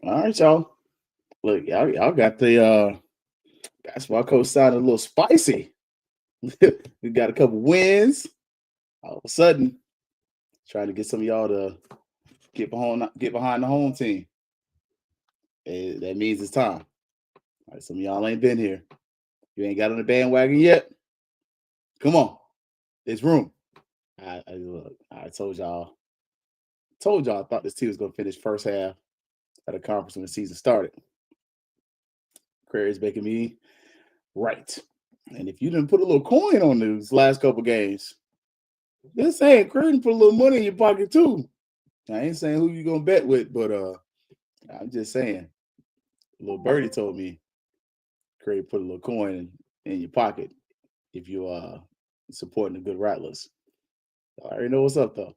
All right, y'all. Look, y'all got the basketball coach sounding a little spicy. We got a couple wins. All of a sudden, trying to get some of y'all to get behind the home team. That means it's time. All right, some of y'all ain't been here. You ain't got on the bandwagon yet. Come on, there's room. Look, I told y'all I thought this team was gonna finish first half of the conference when the season started. Prayer is making me right. And if you didn't put a little coin on these last couple games, just saying, Creighton put a little money in your pocket too. I ain't saying who you gonna bet with, but I'm just saying. Little birdie told me Creighton put a little coin in your pocket if you supporting the good Rattlers. I already know what's up though.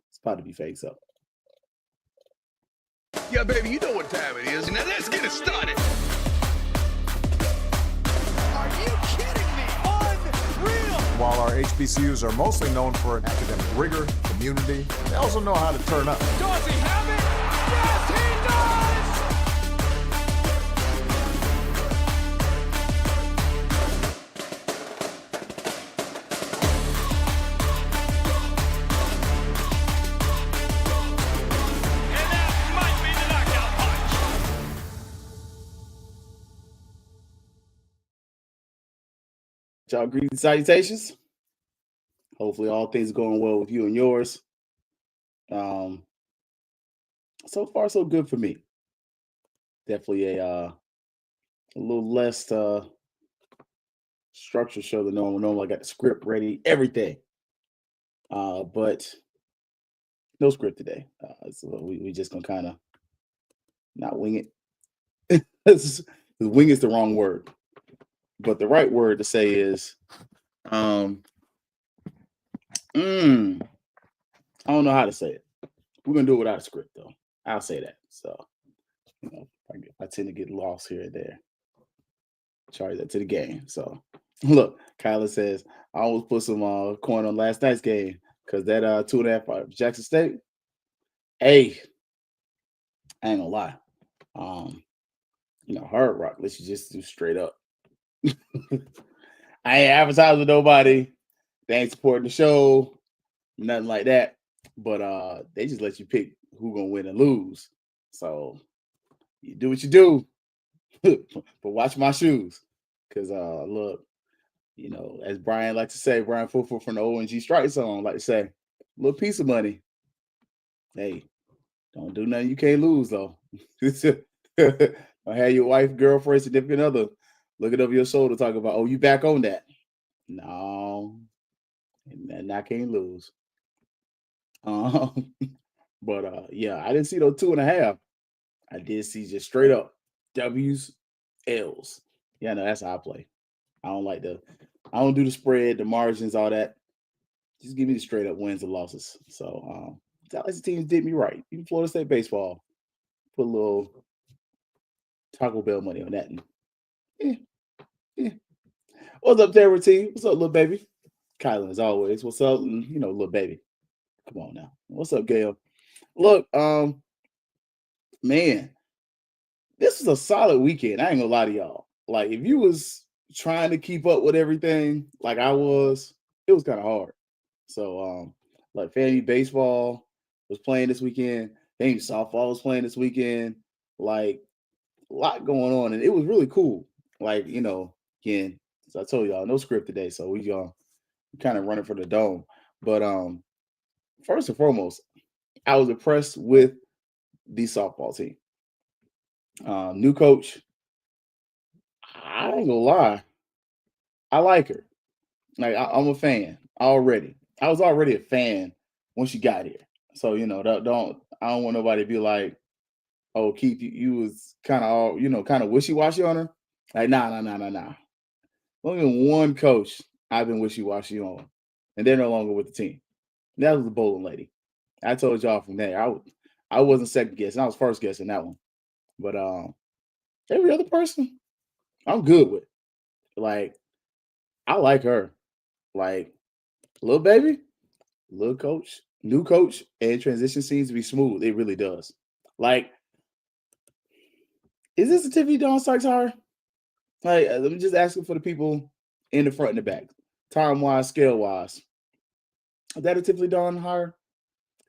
It's about to be fakes up. Yeah, baby, you know what time it is. Now let's get it started. Are you kidding me? Unreal! While our HBCUs are mostly known for academic rigor, community, they also know how to turn up. Does he have it? Yes, he does! And that might be the knockout punch. Y'all greetings and salutations. Hopefully all things are going well with you and yours. So far so good for me. Definitely a little less structured show than normal. Normal, I got the script ready, everything. But no script today. So we just gonna kind of not wing it. Wing is the wrong word, but the right word to say is I don't know how to say it. We're gonna do it without a script though. I'll say that. So I tend to get lost here and there. Charge that to the game. So look, Kyler says I almost put some coin on last night's game because that 2.5 Jackson State. Hey, I ain't gonna lie. Hard Rock, let's just do straight up. I ain't advertising with nobody. They ain't supporting the show, nothing like that. But they just let you pick who gonna win and lose. So you do what you do, but watch my shoes. Cause look, as Brian like to say, Brian Fufu from the ONG Strike Zone like to say, a little piece of money. Hey, don't do nothing you can't lose though. Don't have your wife, girlfriend, significant other looking over your shoulder talking about, oh, you back on that. No, and I can't lose. Um, but yeah, I didn't see those 2.5. I did see just straight up W's, L's. Yeah, no, that's how I play. I don't do the spread, the margins, all that. Just give me the straight up wins and losses. So Dallas teams did me right. Even Florida State baseball put a little Taco Bell money on that. And, yeah, yeah. What's up, Terry team? What's up, little baby? Kylan, as always. What's up, little baby? Come on now. What's up, Gail? Look, man, this was a solid weekend. I ain't gonna lie to y'all. Like, if you was trying to keep up with everything like I was, it was kind of hard. So, like Fanny baseball was playing this weekend. Fanny softball was playing this weekend. Like, a lot going on, and it was really cool. Like, again, as I told y'all, no script today, so we kind of running for the dome. But first and foremost, I was impressed with the softball team. New coach. I ain't gonna lie, I like her. Like I'm a fan already. I was already a fan when she got here. So I don't want nobody to be like, oh, Keith, you was kind of all kind of wishy washy on her. Like nah. Only one coach I've been wishy washy on, and they're no longer with the team. And that was the bowling lady. I told y'all from there. I wasn't second guessing. I was first guessing that one. But every other person, I'm good with. Like I like her. Like little baby, little coach, new coach, and transition seems to be smooth. It really does. Like Is this a Tiffany Dawn Sykes hire? Like, let me just ask for the people in the front and the back, time wise, scale wise. Is that a Tiffany Dawn hire?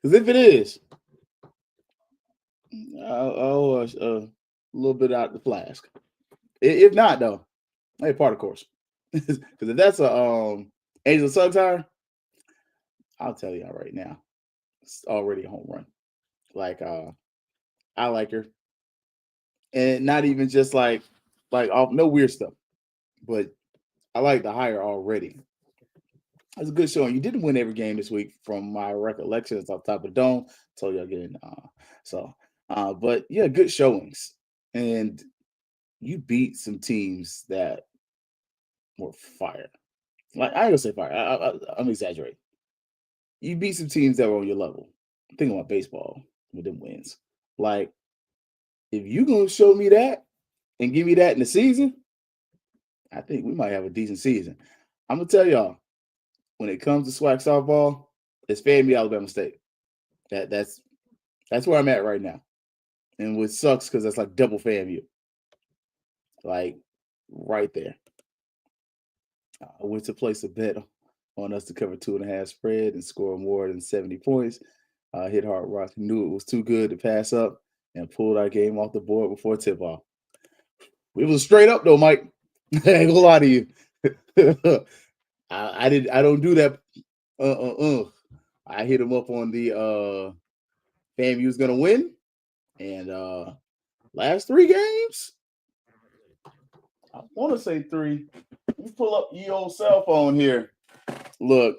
Because if it is, I'll a little bit out the flask. If not, though, hey, part of course. Because if that's a Angel Suggs hire, I'll tell y'all right now, it's already a home run. Like, I like her, and not even just like off no weird stuff, but I like the hire already. That's a good showing. You didn't win every game this week, from my recollections off top of the dome. Told you again. But yeah, good showings, and you beat some teams that were fire. Like, I ain't gonna say fire. I'm exaggerating. You beat some teams that were on your level. Think about baseball with them wins. Like, if you gonna show me that and give me that in the season, I think we might have a decent season. I'm gonna tell y'all, when it comes to SWAC softball, it's FAMU Alabama State. That's where I'm at right now. And what sucks because that's like double FAMU. Like, right there. I went to place a bet on us to cover 2.5 spread and score more than 70 points. Hit Hard Rock, knew it was too good to pass up, and pulled our game off the board before tip off. It was straight up though, Mike. I ain't gonna lie to you. I don't do that. I hit him up on the FAMU's gonna win, and last 3 games, I want to say 3. Let me pull up your old cell phone here. Look,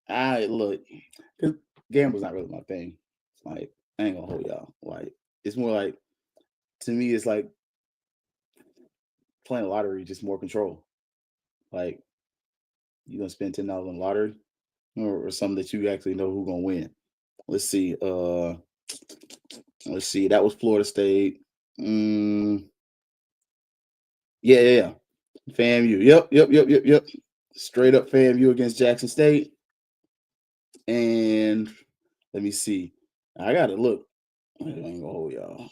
because gamble's not really my thing. Like, I ain't gonna hold y'all. Like, it's more like, to me, it's like playing lottery, just more control. Like, you gonna spend $10 on lottery, or something that you actually know who's gonna win. Let's see. Let's see. That was Florida State. Yeah. FAMU. Yep. Straight up FAMU against Jackson State. And let me see. I gotta look. I ain't gonna hold y'all.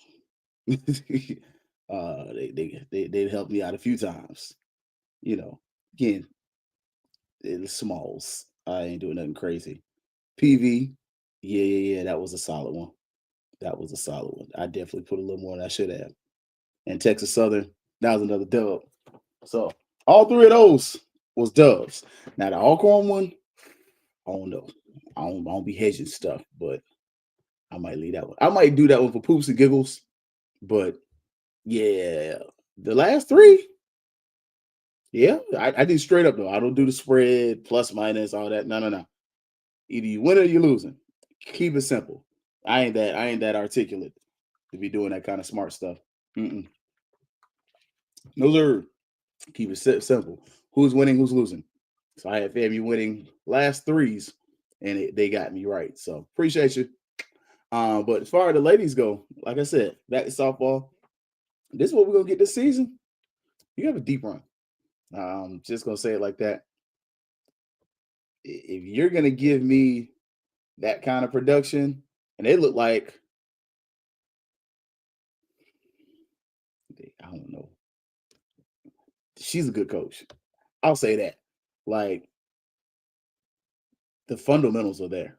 They helped me out a few times. You know, again, it's smalls. I ain't doing nothing crazy. PV, yeah. That was a solid one. I definitely put a little more than I should have. And Texas Southern, that was another dub. So all 3 of those was dubs. Now the Alcorn one, I don't know. I don't be hedging stuff, but I might leave that one. I might do that one for poops and giggles. But yeah, the last 3, yeah, I do straight up though. I don't do the spread, plus, minus, all that. No. Either you win or you losing. Keep it simple. I ain't that articulate to be doing that kind of smart stuff. Those are, keep it simple. Who's winning, who's losing. So I had FAMU winning last 3s, and they got me right. So appreciate you. But as far as the ladies go, like I said, back to softball. This is what we're gonna get this season. You have a deep run. Just gonna say it like that. If you're gonna give me that kind of production, and they look like, I don't know. She's a good coach. I'll say that. Like, the fundamentals are there.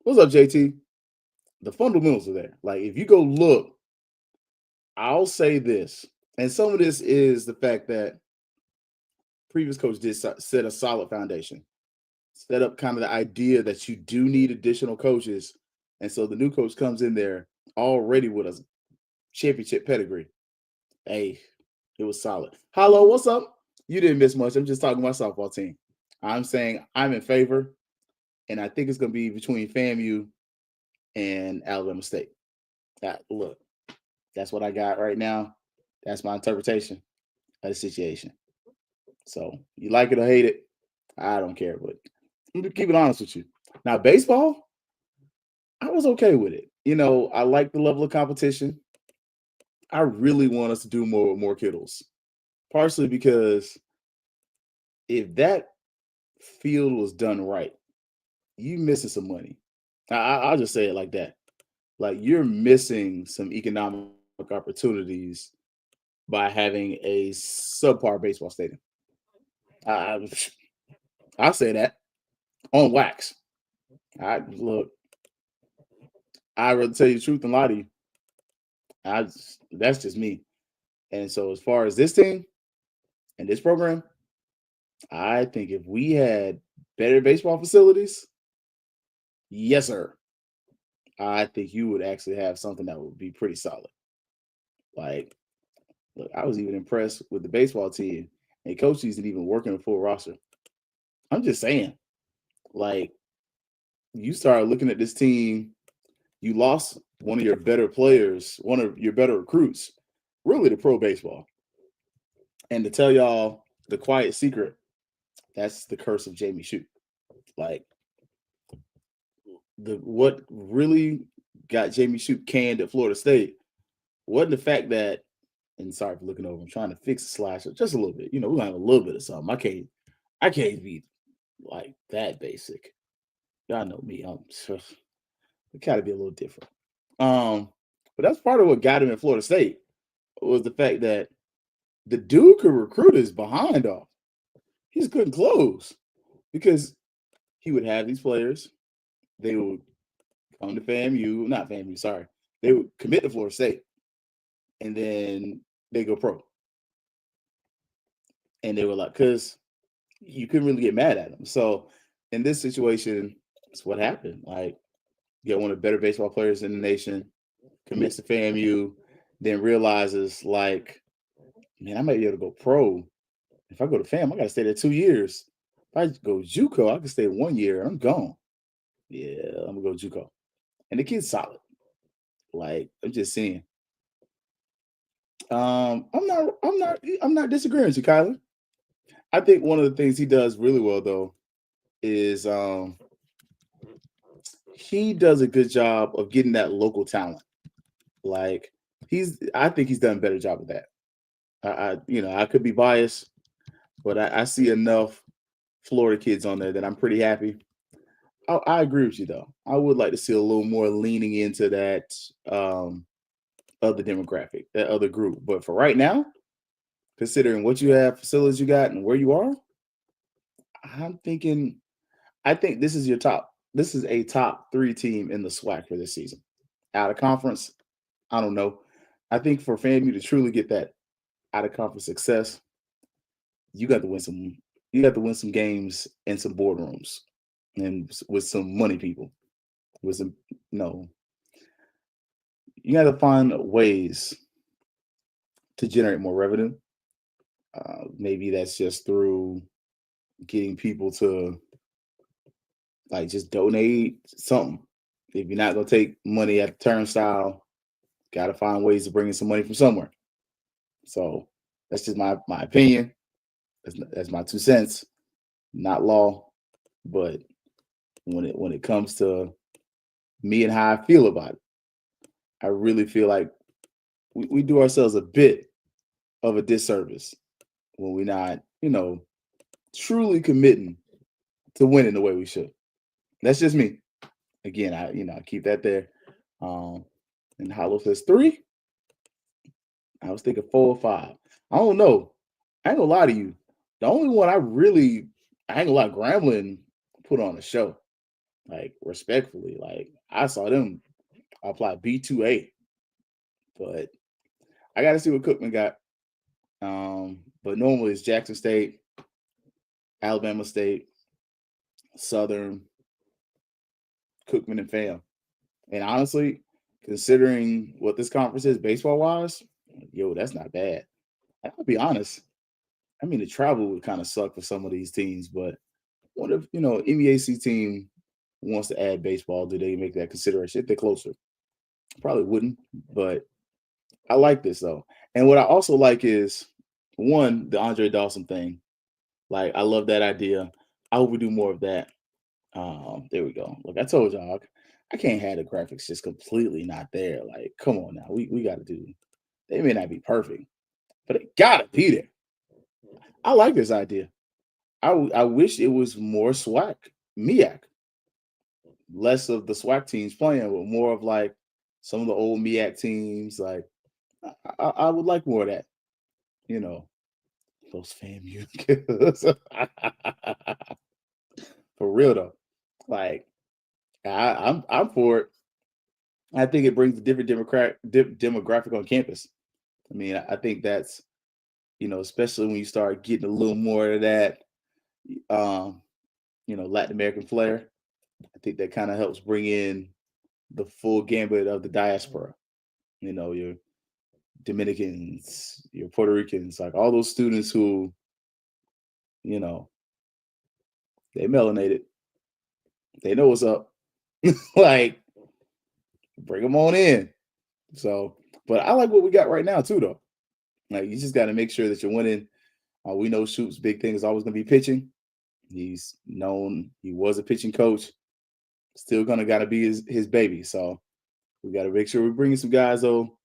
What's up, JT? The fundamentals are there. Like, if you go look, I'll say this, and some of this is the fact that previous coach did set a solid foundation, set up kind of the idea that you do need additional coaches, and so the new coach comes in there already with a championship pedigree. Hey, it was solid. Hello, what's up? You didn't miss much. I'm just talking about softball team. I'm saying I'm in favor, and I think it's going to be between FAMU and Alabama State. Look, that's what I got right now. That's my interpretation of the situation. So you like it or hate it, I don't care. But I'm gonna keep it honest with you. Now, baseball, I was okay with it. I like the level of competition. I really want us to do more with more kiddos, partially because if that field was done right, you missing some money. I'll just say it like that. Like, you're missing some economic opportunities by having a subpar baseball stadium. I I say that on wax. I look. I'd rather tell you the truth than lie to you. That's just me. And so, as far as this team and this program, I think if we had better baseball facilities, yes, sir, I think you would actually have something that would be pretty solid. Like, look, I was even impressed with the baseball team, and coach isn't even working a full roster. I'm just saying, like, you start looking at this team, you lost one of your better players, one of your better recruits, really to pro baseball. And to tell y'all the quiet secret, that's the curse of Jamie Shute. Like, the what really got Jamie Shute canned at Florida State wasn't the fact that, and sorry for looking over, I'm trying to fix the slasher just a little bit. We're gonna have a little bit of something. I can't be like that basic. Y'all know me. It gotta be a little different. But that's part of what got him in Florida State was the fact that the dude could recruit his behind off. He just couldn't close because he would have these players. They would come to FAMU, not FAMU, sorry. They would commit to Florida State, and then they go pro. And they were like, because you couldn't really get mad at them. So in this situation, it's what happened. Like, you got one of the better baseball players in the nation, commits to FAMU, then realizes, like, man, I might be able to go pro. If I go to FAM, I got to stay there 2 years. If I go JUCO, I can stay 1 year. I'm gone. Yeah, I'm gonna go JUCO. And the kid's solid. Like, I'm just saying. I'm not disagreeing with you, Kyler. I think one of the things he does really well though is he does a good job of getting that local talent. Like, I think he's done a better job of that. I could be biased, but I see enough Florida kids on there that I'm pretty happy. I agree with you though. I would like to see a little more leaning into that other demographic, that other group. But for right now, considering what you have, facilities you got, and where you are, I'm thinking. I think this is your top. This is a top 3 team in the SWAC for this season. Out of conference, I don't know. I think for FAMU to truly get that out of conference success, you got to win some. You got to win some games in some boardrooms and with some money people. With some, you got to find ways to generate more revenue. Maybe that's just through getting people to like just donate something. If you're not gonna take money at the turnstile, got to find ways to bring in some money from somewhere. So that's just my opinion. That's my 2 cents. Not law, but when it comes to me and how I feel about it, I really feel like we do ourselves a bit of a disservice when we're not, truly committing to winning the way we should. That's just me. Again, I keep that there. And Hollow says 3. I was thinking 4 or 5. I don't know. I ain't gonna lie to you. The only one I ain't gonna lie, Grambling put on a show. Like, respectfully. Like, I saw them apply B2A. But I gotta see what Cookman got. But normally it's Jackson State, Alabama State, Southern, Cookman, and FAM. And honestly, considering what this conference is baseball-wise, that's not bad. I'll be honest. I mean, the travel would kind of suck for some of these teams, but what if, MEAC team wants to add baseball? Do they make that consideration if they're closer? Probably wouldn't, but I like this though. And what I also like is, one, the Andre Dawson thing. Like, I love that idea. I hope we do more of that. There we go. Look, I told y'all, I can't have the graphics just completely not there. Like, come on now. We got to do. They may not be perfect, but it got to be there. I like this idea. I wish it was more SWAC, MEAC. Less of the SWAC teams playing, but more of like some of the old MEAC teams, like I would like more of that. You know, those FAMU kids. For real though. Like I'm for it. I think it brings a different demographic on campus. I mean, I think that's, especially when you start getting a little more of that, um, Latin American flair. I think that kind of helps bring in the full gambit of the diaspora. Your Dominicans, your Puerto Ricans, like all those students who, you know, they melanated, they know what's up. Like, bring them on in. So, but I like what we got right now too, though. Like, you just got to make sure that you're winning. We know Shoop's big thing is always going to be pitching. He's known, he was a pitching coach. Still gonna got to be his baby. So we got to make sure we're bringing some guys though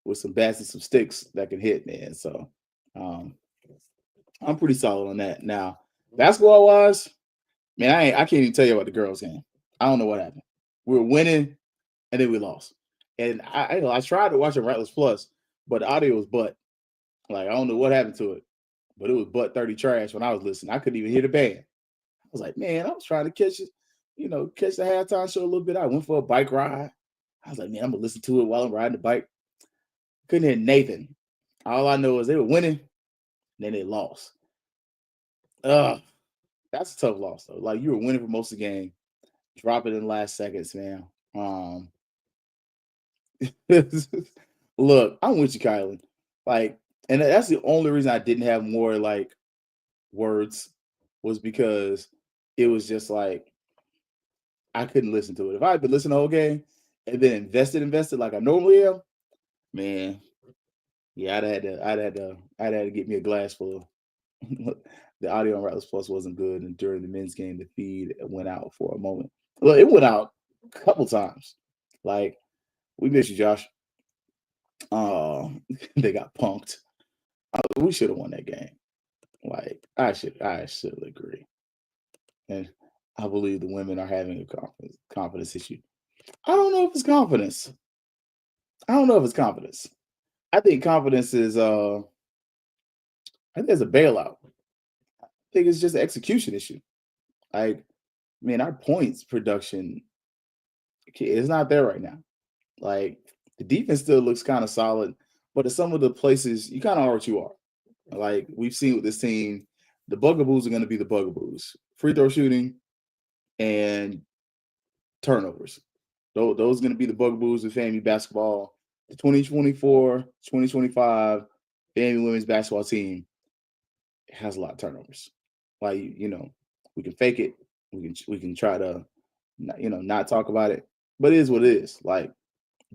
with some bats and some sticks that can hit, man. So um, I'm pretty solid on that. Now, basketball wise, man, I can't even tell you about the girls' game. I don't know what happened. We were winning and then we lost. And I tried to watch it Rattlers Plus, but the audio was butt. Like I don't know what happened to it, but it was butt 30 trash when I was listening. I couldn't even hear the band. I was like, man, I was trying to catch it, catch the halftime show a little bit. I went for a bike ride. I was like, man, I'm gonna listen to it while I'm riding the bike. Couldn't hear Nathan. All I know is they were winning, and then they lost. Ugh, that's a tough loss though. Like you were winning for most of the game, drop it in the last seconds, man. Look, I'm with you, Kylan. Like, and that's the only reason I didn't have more like words was because it was just like I couldn't listen to it. If I had been listening the whole game and then invested like I normally am, man, yeah, I'd had to get me a glass full. The audio on Rattlers Plus wasn't good, and during the men's game, the feed went out for a moment. Well, it went out a couple times. Like, we miss you, Josh. They got punked. We should have won that game. Like, I should agree. And I believe the women are having a confidence issue. I don't know if it's confidence. I don't know if it's confidence. I think confidence is I think it's a bailout. I think it's just an execution issue. Like, man, our points production is not there right now. Like the defense still looks kind of solid, but at some of the places you kind of are what you are. Like we've seen with this team, the bugaboos are going to be the bugaboos. Free throw shooting and turnovers. Those are going to be the bugaboos with FAMU basketball. The 2024-2025 FAMU women's basketball team has a lot of turnovers. Like we can fake it. We can try to not talk about it, but it is what it is. Like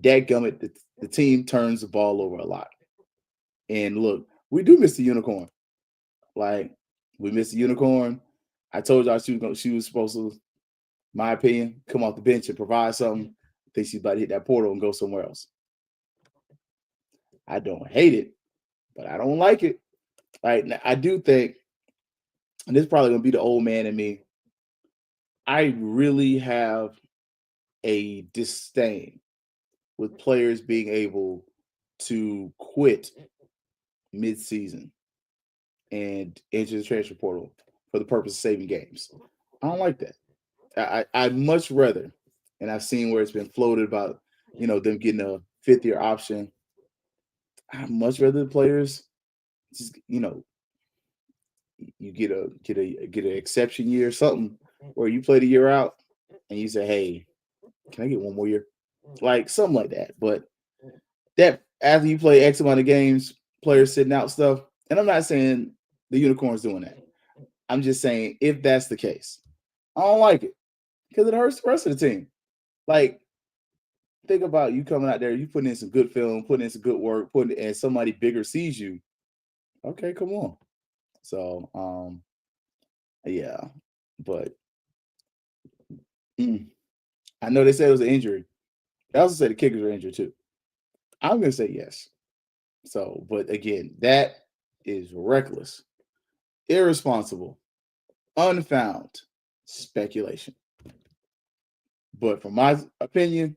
dadgummit, the team turns the ball over a lot. And look, we do miss the unicorn. Like we missed the unicorn. I told y'all she was supposed to, my opinion, come off the bench and provide something. I think she's about to hit that portal and go somewhere else. I don't hate it, but I don't like it. Like I do think, and this is probably gonna be the old man in me. I really have a disdain with players being able to quit mid-season and enter the transfer portal for the purpose of saving games. I don't like that. I'd much rather, and I've seen where it's been floated about, them getting a fifth-year option. I'd much rather the players just, you get an exception year or something where you play the year out and you say, hey, can I get one more year? Like something like that. But that after you play X amount of games, players sitting out stuff. And I'm not saying the unicorn's doing that. I'm just saying if that's the case, I don't like it because it hurts the rest of the team. Like, think about you coming out there, you putting in some good film, putting in some good work, and somebody bigger sees you. Okay, come on. So, yeah, but I know they said it was an injury. They also said the kickers were injured too. I'm gonna say yes. So, but again, that is reckless, irresponsible, unfound speculation. But from my opinion,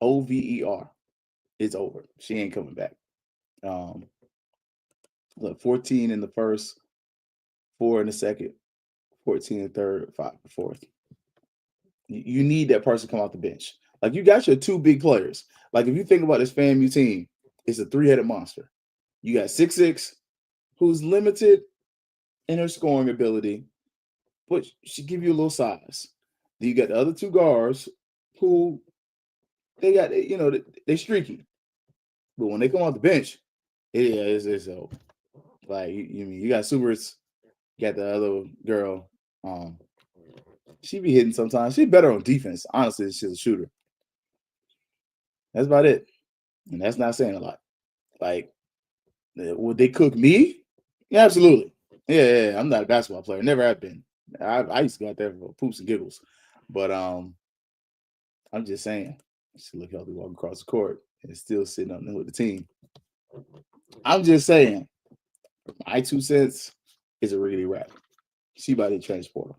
OVER. It's over. She ain't coming back. Look, 14 in the first, 4 in the second, 14 in the third, 5 in the fourth. You need that person to come off the bench. Like, you got your two big players. Like, if you think about this FAMU team, it's a three-headed monster. You got 6'6", who's limited in her scoring ability, but she give you a little size. Then you got the other two guards who they streaky. But when they come off the bench, it's over. Like, you got Subarts, you got the other girl. She be hitting sometimes. She's better on defense. Honestly, she's a shooter. That's about it. And that's not saying a lot. Like, would they cook me? Yeah, absolutely. Yeah, I'm not a basketball player. Never have been. I used to go out there for poops and giggles. But I'm just saying, she look healthy walking across the court and still sitting up there with the team. I'm just saying, my 2 cents is a really rap. She about to transport her.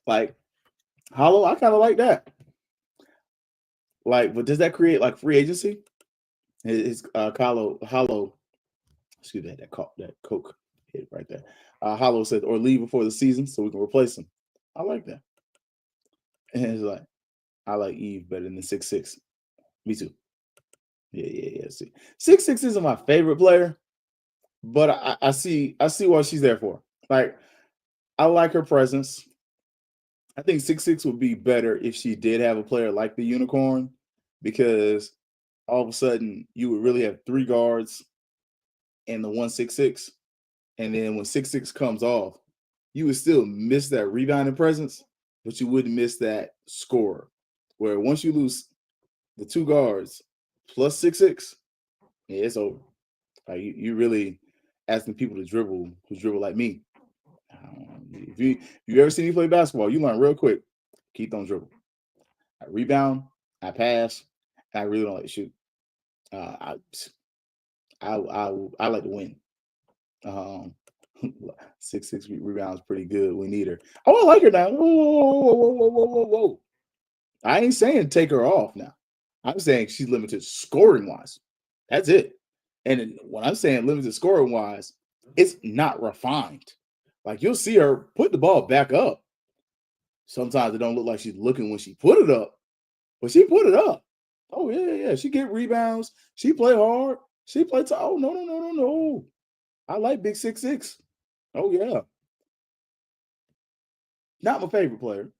Like, Hollow, I kind of like that. Like, but does that create like free agency? It's Hollow. Excuse me, that Coke hit right there. Hollow said, or leave before the season so we can replace him. I like that. And it's like, I like Eve better than 6'6". Me too. Yeah. See, 6'6" isn't my favorite player, but I see what she's there for. Like, I like her presence. I think 6'6" would be better if she did have a player like the Unicorn, because all of a sudden you would really have 3 guards and the 1-6'6", and then when 6'6" comes off, you would still miss that rebounding presence, but you wouldn't miss that scorer. Where once you lose the 2 guards plus 6'6", yeah, it's over. Like, you really asking people to dribble who dribble like me. If you ever see me play basketball, you learn real quick. Keith don't dribble. I rebound, I pass, and I really don't like to shoot. I like to win. 6'6" rebounds pretty good. We need her. Oh, I like her now. Whoa. I ain't saying take her off now. I'm saying she's limited scoring wise. That's it. And when I'm saying limited scoring wise, it's not refined. Like, you'll see her put the ball back up. Sometimes it don't look like she's looking when she put it up, but she put it up. Oh, yeah. She get rebounds. She play hard. She play oh, no. I like big 6'6". Oh, yeah. Not my favorite player,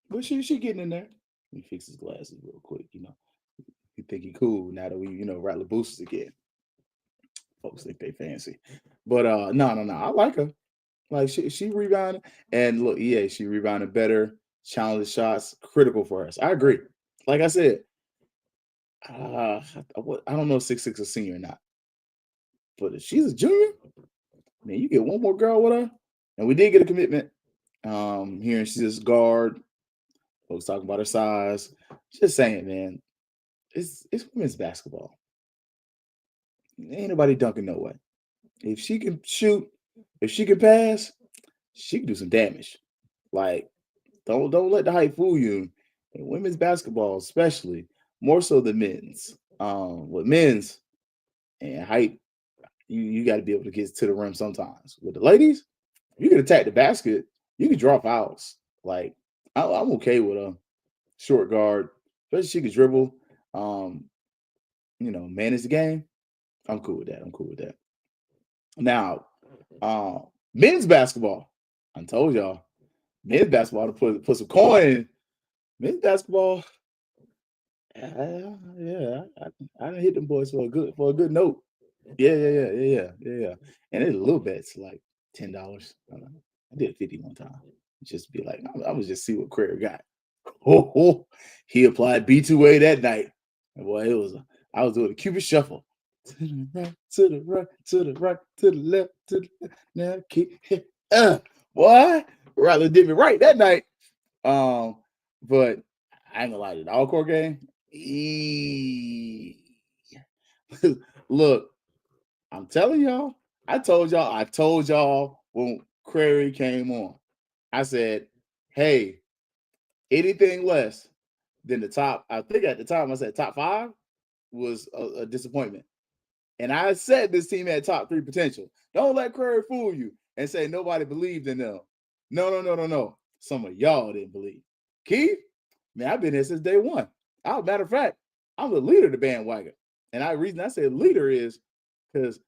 but she getting in there. Let me fix his glasses real quick, You think he cool now that we, Rattler boosters again. Folks think they fancy. But no. I like her. Like, she rebounded, and look, she rebounded better, challenged shots, critical for us. I agree. Like I said, I don't know if 6'6" is a senior or not, but if she's a junior, man, you get one more girl with her, and we did get a commitment. Hearing she's this guard, folks talking about her size. Just saying, man, it's women's basketball. Ain't nobody dunking no way. If she can shoot, if she can pass, she can do some damage. Like, don't let the hype fool you. In women's basketball, especially, more so than men's. With men's and hype, you got to be able to get to the rim sometimes. With the ladies, you can attack the basket, you can draw fouls. Like, I'm okay with a short guard, especially she can dribble. Manage the game. I'm cool with that. Now, men's basketball. I told y'all, men's basketball to put some coin in. Men's basketball, I done hit them boys for a good note. Yeah. And it's a little bit. It's like $10. I did 50 one time. Just be like, I was just see what Craig got. He applied B2A that night. And boy, I was doing a Cupid shuffle. To the right, to the right, to the right, to the left, to the left. Now keep it. Boy, Rattler did me right that night. But I ain't gonna lie, the all-court game. Look, I'm telling y'all. I told y'all when Crary came on. I said, hey, anything less then the top, I think at the time I said top 5 was a disappointment. And I said this team had top 3 potential. Don't let Curry fool you and say nobody believed in them. No. Some of y'all didn't believe. Keith, man, I've been here since day one. Matter of fact, I'm the leader of the bandwagon. And the reason I said leader is because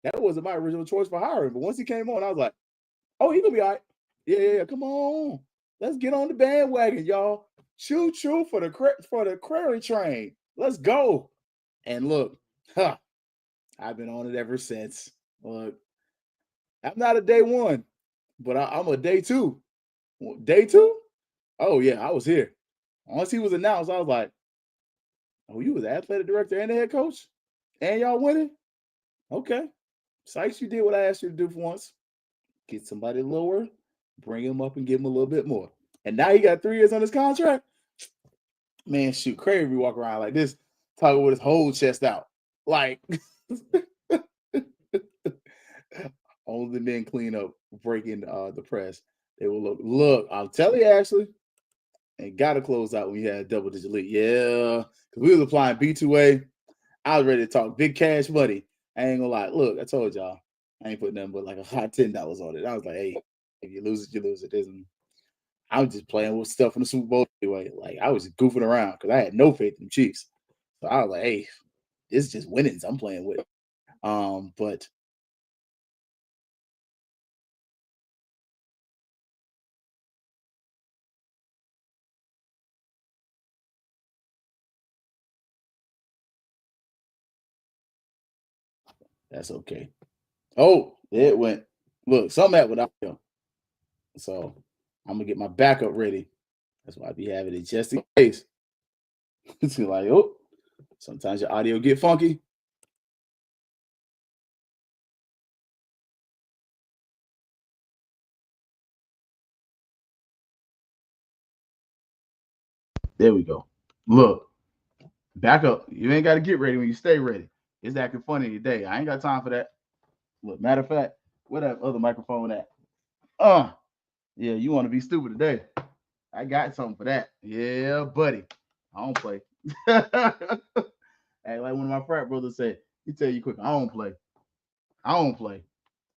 that wasn't my original choice for hiring. But once he came on, I was like, oh, he gonna be all right. Yeah, come on. Let's get on the bandwagon, y'all. Choo for the Curry train. Let's go. And look, I've been on it ever since. Look, I'm not a day one, but I'm a day 2. Day 2? Oh, yeah, I was here. Once he was announced, I was like, oh, you was the athletic director and the head coach? And y'all winning? Okay. Sykes, you did what I asked you to do for once. Get somebody lower, bring him up and give him a little bit more. And now he got 3 years on his contract. Man, shoot, Curry be walking around like this, talking with his whole chest out. Like, only the men clean up, breaking the press. They will look, I'll tell you, Ashley, and got to close out when we had a double-digit lead. Yeah, because we was applying B2A. I was ready to talk big cash money. I ain't gonna lie. Look, I told y'all, I ain't putting nothing but like a hot $10 on it. I was like, hey, if you lose it, you lose it. I was just playing with stuff in the Super Bowl anyway. Like, I was just goofing around because I had no faith in the Chiefs. So I was like, hey, this is just winnings I'm playing with. But that's okay. Oh, it went. Look, something happened with audio. So I'm gonna get my backup ready. That's why I be having it just in case. It's like, oh, sometimes your audio get funky. There we go. Look, back up. You ain't got to get ready when you stay ready. It's acting funny today. I ain't got time for that. Look, matter of fact, where that other microphone at? Yeah, you want to be stupid today. I got something for that. Yeah, buddy. I don't play. Like one of my frat brothers said, he tell you quick, I don't play.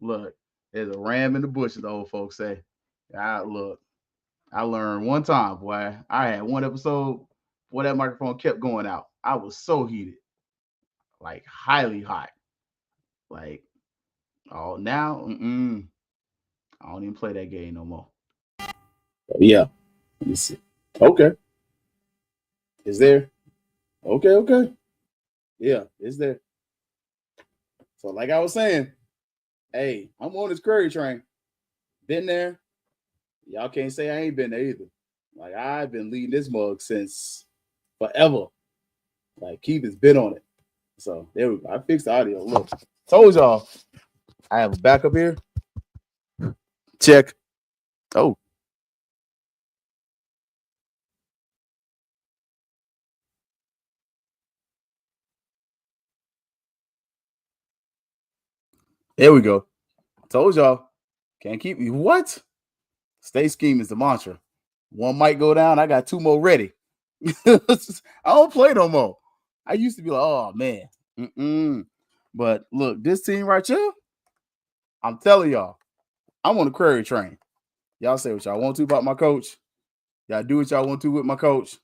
Look, there's a ram in the bush, the old folks say. Look, I learned one time, boy. I had one episode where that microphone kept going out. I was so heated, like highly hot. Like, oh, now, I don't even play that game no more. Yeah, let me see. Okay, is there? Okay. Yeah, it's there. So, like I was saying, hey, I'm on this Curry train. Been there. Y'all can't say I ain't been there either. Like, I've been leading this mug since forever. Like, Keith has been on it. So there we go. I fixed the audio. Look, told y'all I have a backup here. Check. Oh. There we go. Told y'all. Can't keep me. What? Stay scheme is the mantra. One might go down. I got 2 more ready. I don't play no more. I used to be like, oh man. But look, this team right here, I'm telling y'all, I'm on the Curry train. Y'all say what y'all want to about my coach. Y'all do what y'all want to with my coach.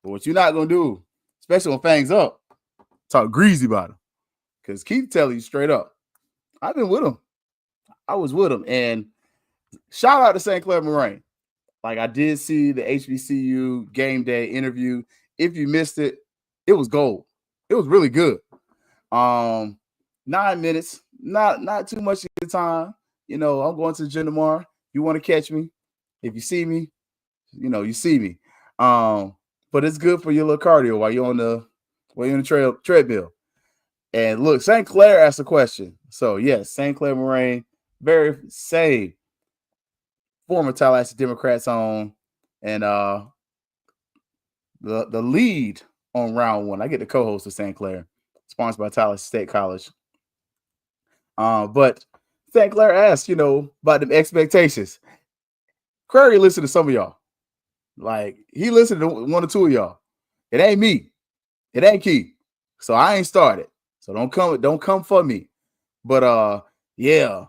But what you're not gonna do, especially when Fangs up, talk greasy about him. Because Keith telling you straight up, I've been with him. I was with him. And shout out to St. Clair Moraine. Like, I did see the HBCU game day interview. If you missed it, it was gold. It was really good. 9 minutes, not too much of the time. You know, I'm going to the gym tomorrow. You want to catch me? If you see me, you know, you see me. But it's good for your little cardio while you're on the treadmill. And look, St. Clair asked a question. So yes, St. Clair Moraine, very same former Tallahassee Democrats on, and the lead on round 1. I get the co-host of St. Clair, sponsored by Tallahassee State College. But St. Clair asked, about the expectations. Curry listened to some of y'all. Like, he listened to 1 or 2 of y'all. It ain't me. It ain't Key. So I ain't started. So don't come for me. But yeah,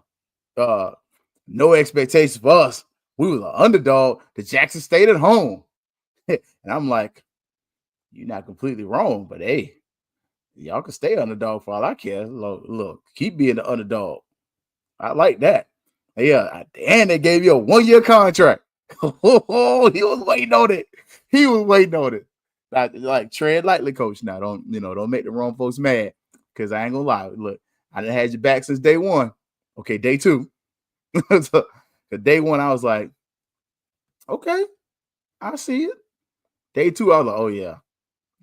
no expectations for us. We was an underdog. The Jackson stayed at home. And I'm like, you're not completely wrong, but hey, y'all can stay underdog for all I care. Look, keep being the underdog. I like that. Yeah, and they gave you a 1-year contract. Oh, he was waiting on it. He was waiting on it. Like tread lightly, coach. Now don't make the wrong folks mad. Cause I ain't gonna lie. Look, I done had your back since day one. Okay, day two. So, day one, I was like, okay, I see it. Day two, I was like, oh yeah,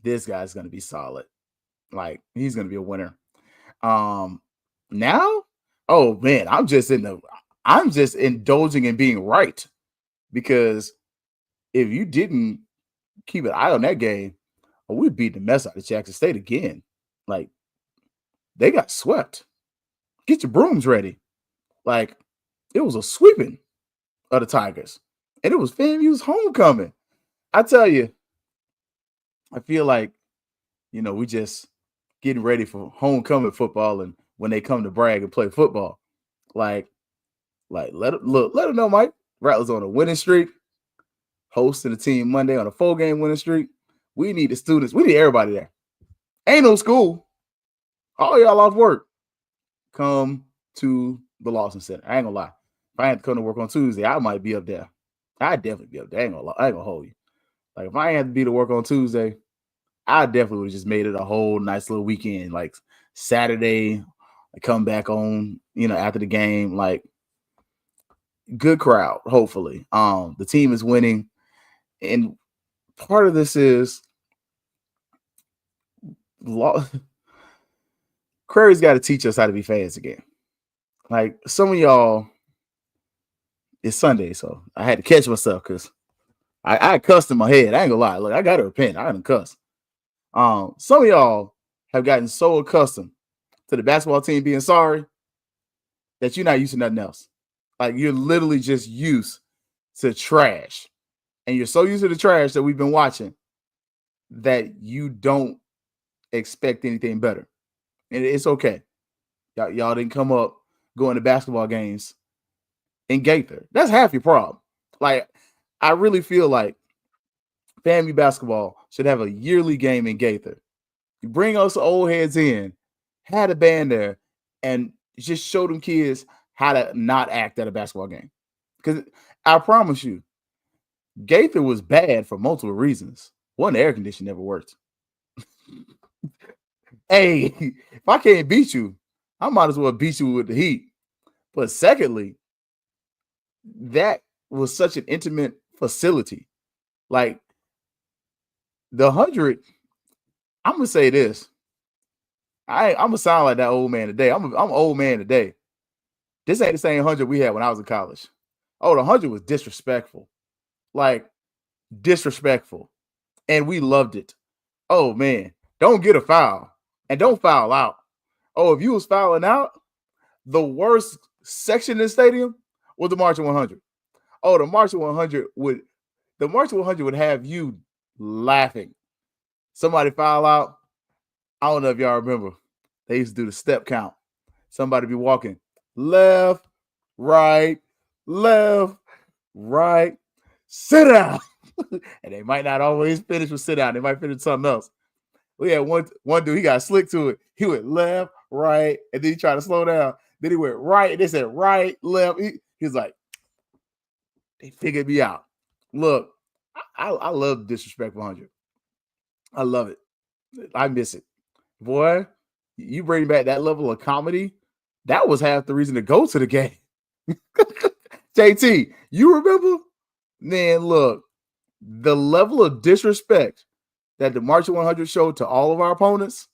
this guy's gonna be solid. Like he's gonna be a winner. Now, oh man, I'm just indulging in being right because if you didn't keep an eye on that game, we'd beat the mess out of Jackson State again. Like they got swept. Get your brooms ready. Like it was a sweeping of the Tigers, and it was FAMU's homecoming. I tell you, I feel like we just getting ready for homecoming football, and when they come to brag and play football, like let them know, Mike. Rattlers on a winning streak, hosting the team Monday on a 4-game winning streak. We need the students. We need everybody there. Ain't no school. All y'all off work. Come to the Lawson Center. I ain't gonna lie. If I had to come to work on Tuesday, I might be up there. I'd definitely be up there. I ain't gonna hold you. Like if I ain't had to be to work on Tuesday, I definitely would have just made it a whole nice little weekend. Like Saturday, I come back on, after the game. Like good crowd, hopefully. The team is winning. And part of this is Query's got to teach us how to be fans again. Like some of y'all, it's Sunday, so I had to catch myself because I cussed in my head. I ain't gonna lie. Look, I gotta repent. I didn't cuss. Some of y'all have gotten so accustomed to the basketball team being sorry that you're not used to nothing else. Like you're literally just used to trash. And you're so used to the trash that we've been watching that you don't expect anything better. And it's okay. Y'all didn't come up going to basketball games in Gaither. That's half your problem. Like, I really feel like FAMU basketball should have a yearly game in Gaither. You bring us old heads in, had a band there, and just show them kids how to not act at a basketball game. Because I promise you, Gaither was bad for multiple reasons. One, the air conditioning never worked. Hey, if I can't beat you, I might as well beat you with the heat. But secondly, that was such an intimate facility. Like the 100, I'm gonna say this. I'm gonna sound like that old man today. I'm an old man today. This ain't the same 100 we had when I was in college. Oh, the 100 was disrespectful. Like disrespectful. And we loved it. Oh man, don't get a foul and don't foul out. Oh, if you was fouling out, the worst section in the stadium was the Marching 100. Oh, the Marching 100 would have you laughing. Somebody foul out. I don't know if y'all remember. They used to do the step count. Somebody be walking left, right, sit down. And they might not always finish with sit down. They might finish something else. We had one dude, he got slick to it. He went left, right, and then he tried to slow down. Then he went right, and they said right, left. He was like, they figured me out. Look, I love Disrespect 100. I love it. I miss it. Boy, you bring back that level of comedy, that was half the reason to go to the game. JT, you remember? Man, look, the level of disrespect that the Marching 100 showed to all of our opponents,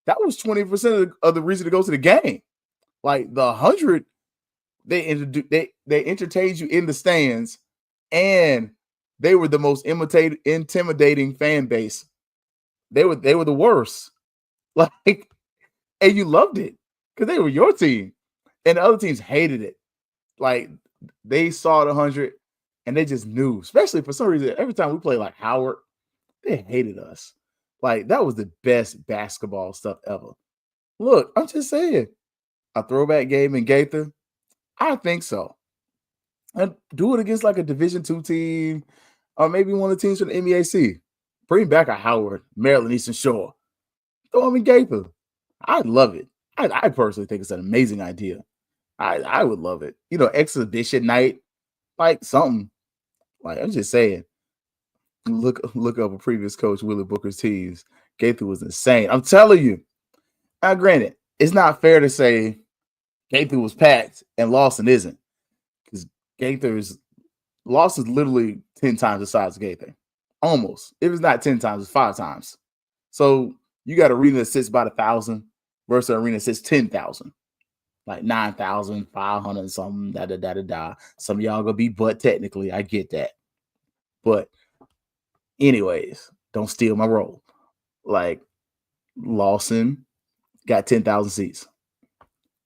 that was 20% of the reason to go to the game. Like the 100, they entertained you in the stands, and they were the most intimidating fan base. They were the worst. Like, and you loved it because they were your team, and the other teams hated it. Like they saw the 100, and they just knew. Especially for some reason, every time we play like Howard, they hated us. Like, that was the best basketball stuff ever. Look, I'm just saying, a throwback game in Gaither, I think so. And do it against like a Division II team, or maybe one of the teams from the MEAC. Bring back a Howard, Maryland Eastern Shore. Throw them in Gaither. I'd love it. I personally think it's an amazing idea. I would love it. Exhibition night, like something. Like, I'm just saying. Look up a previous coach, Willie Booker's teams. Gaither was insane. I'm telling you. Now, granted, it's not fair to say Gaither was packed and Lawson isn't, because Lawson's literally 10 times the size of Gaither. Almost. If it's not 10 times, it's 5 times. So you got arena that sits about 1,000 versus an arena that sits 10,000. Like 9,500 something, da. Some of y'all gonna be butt technically. I get that. But anyways, don't steal my role. Like, Lawson got 10,000 seats.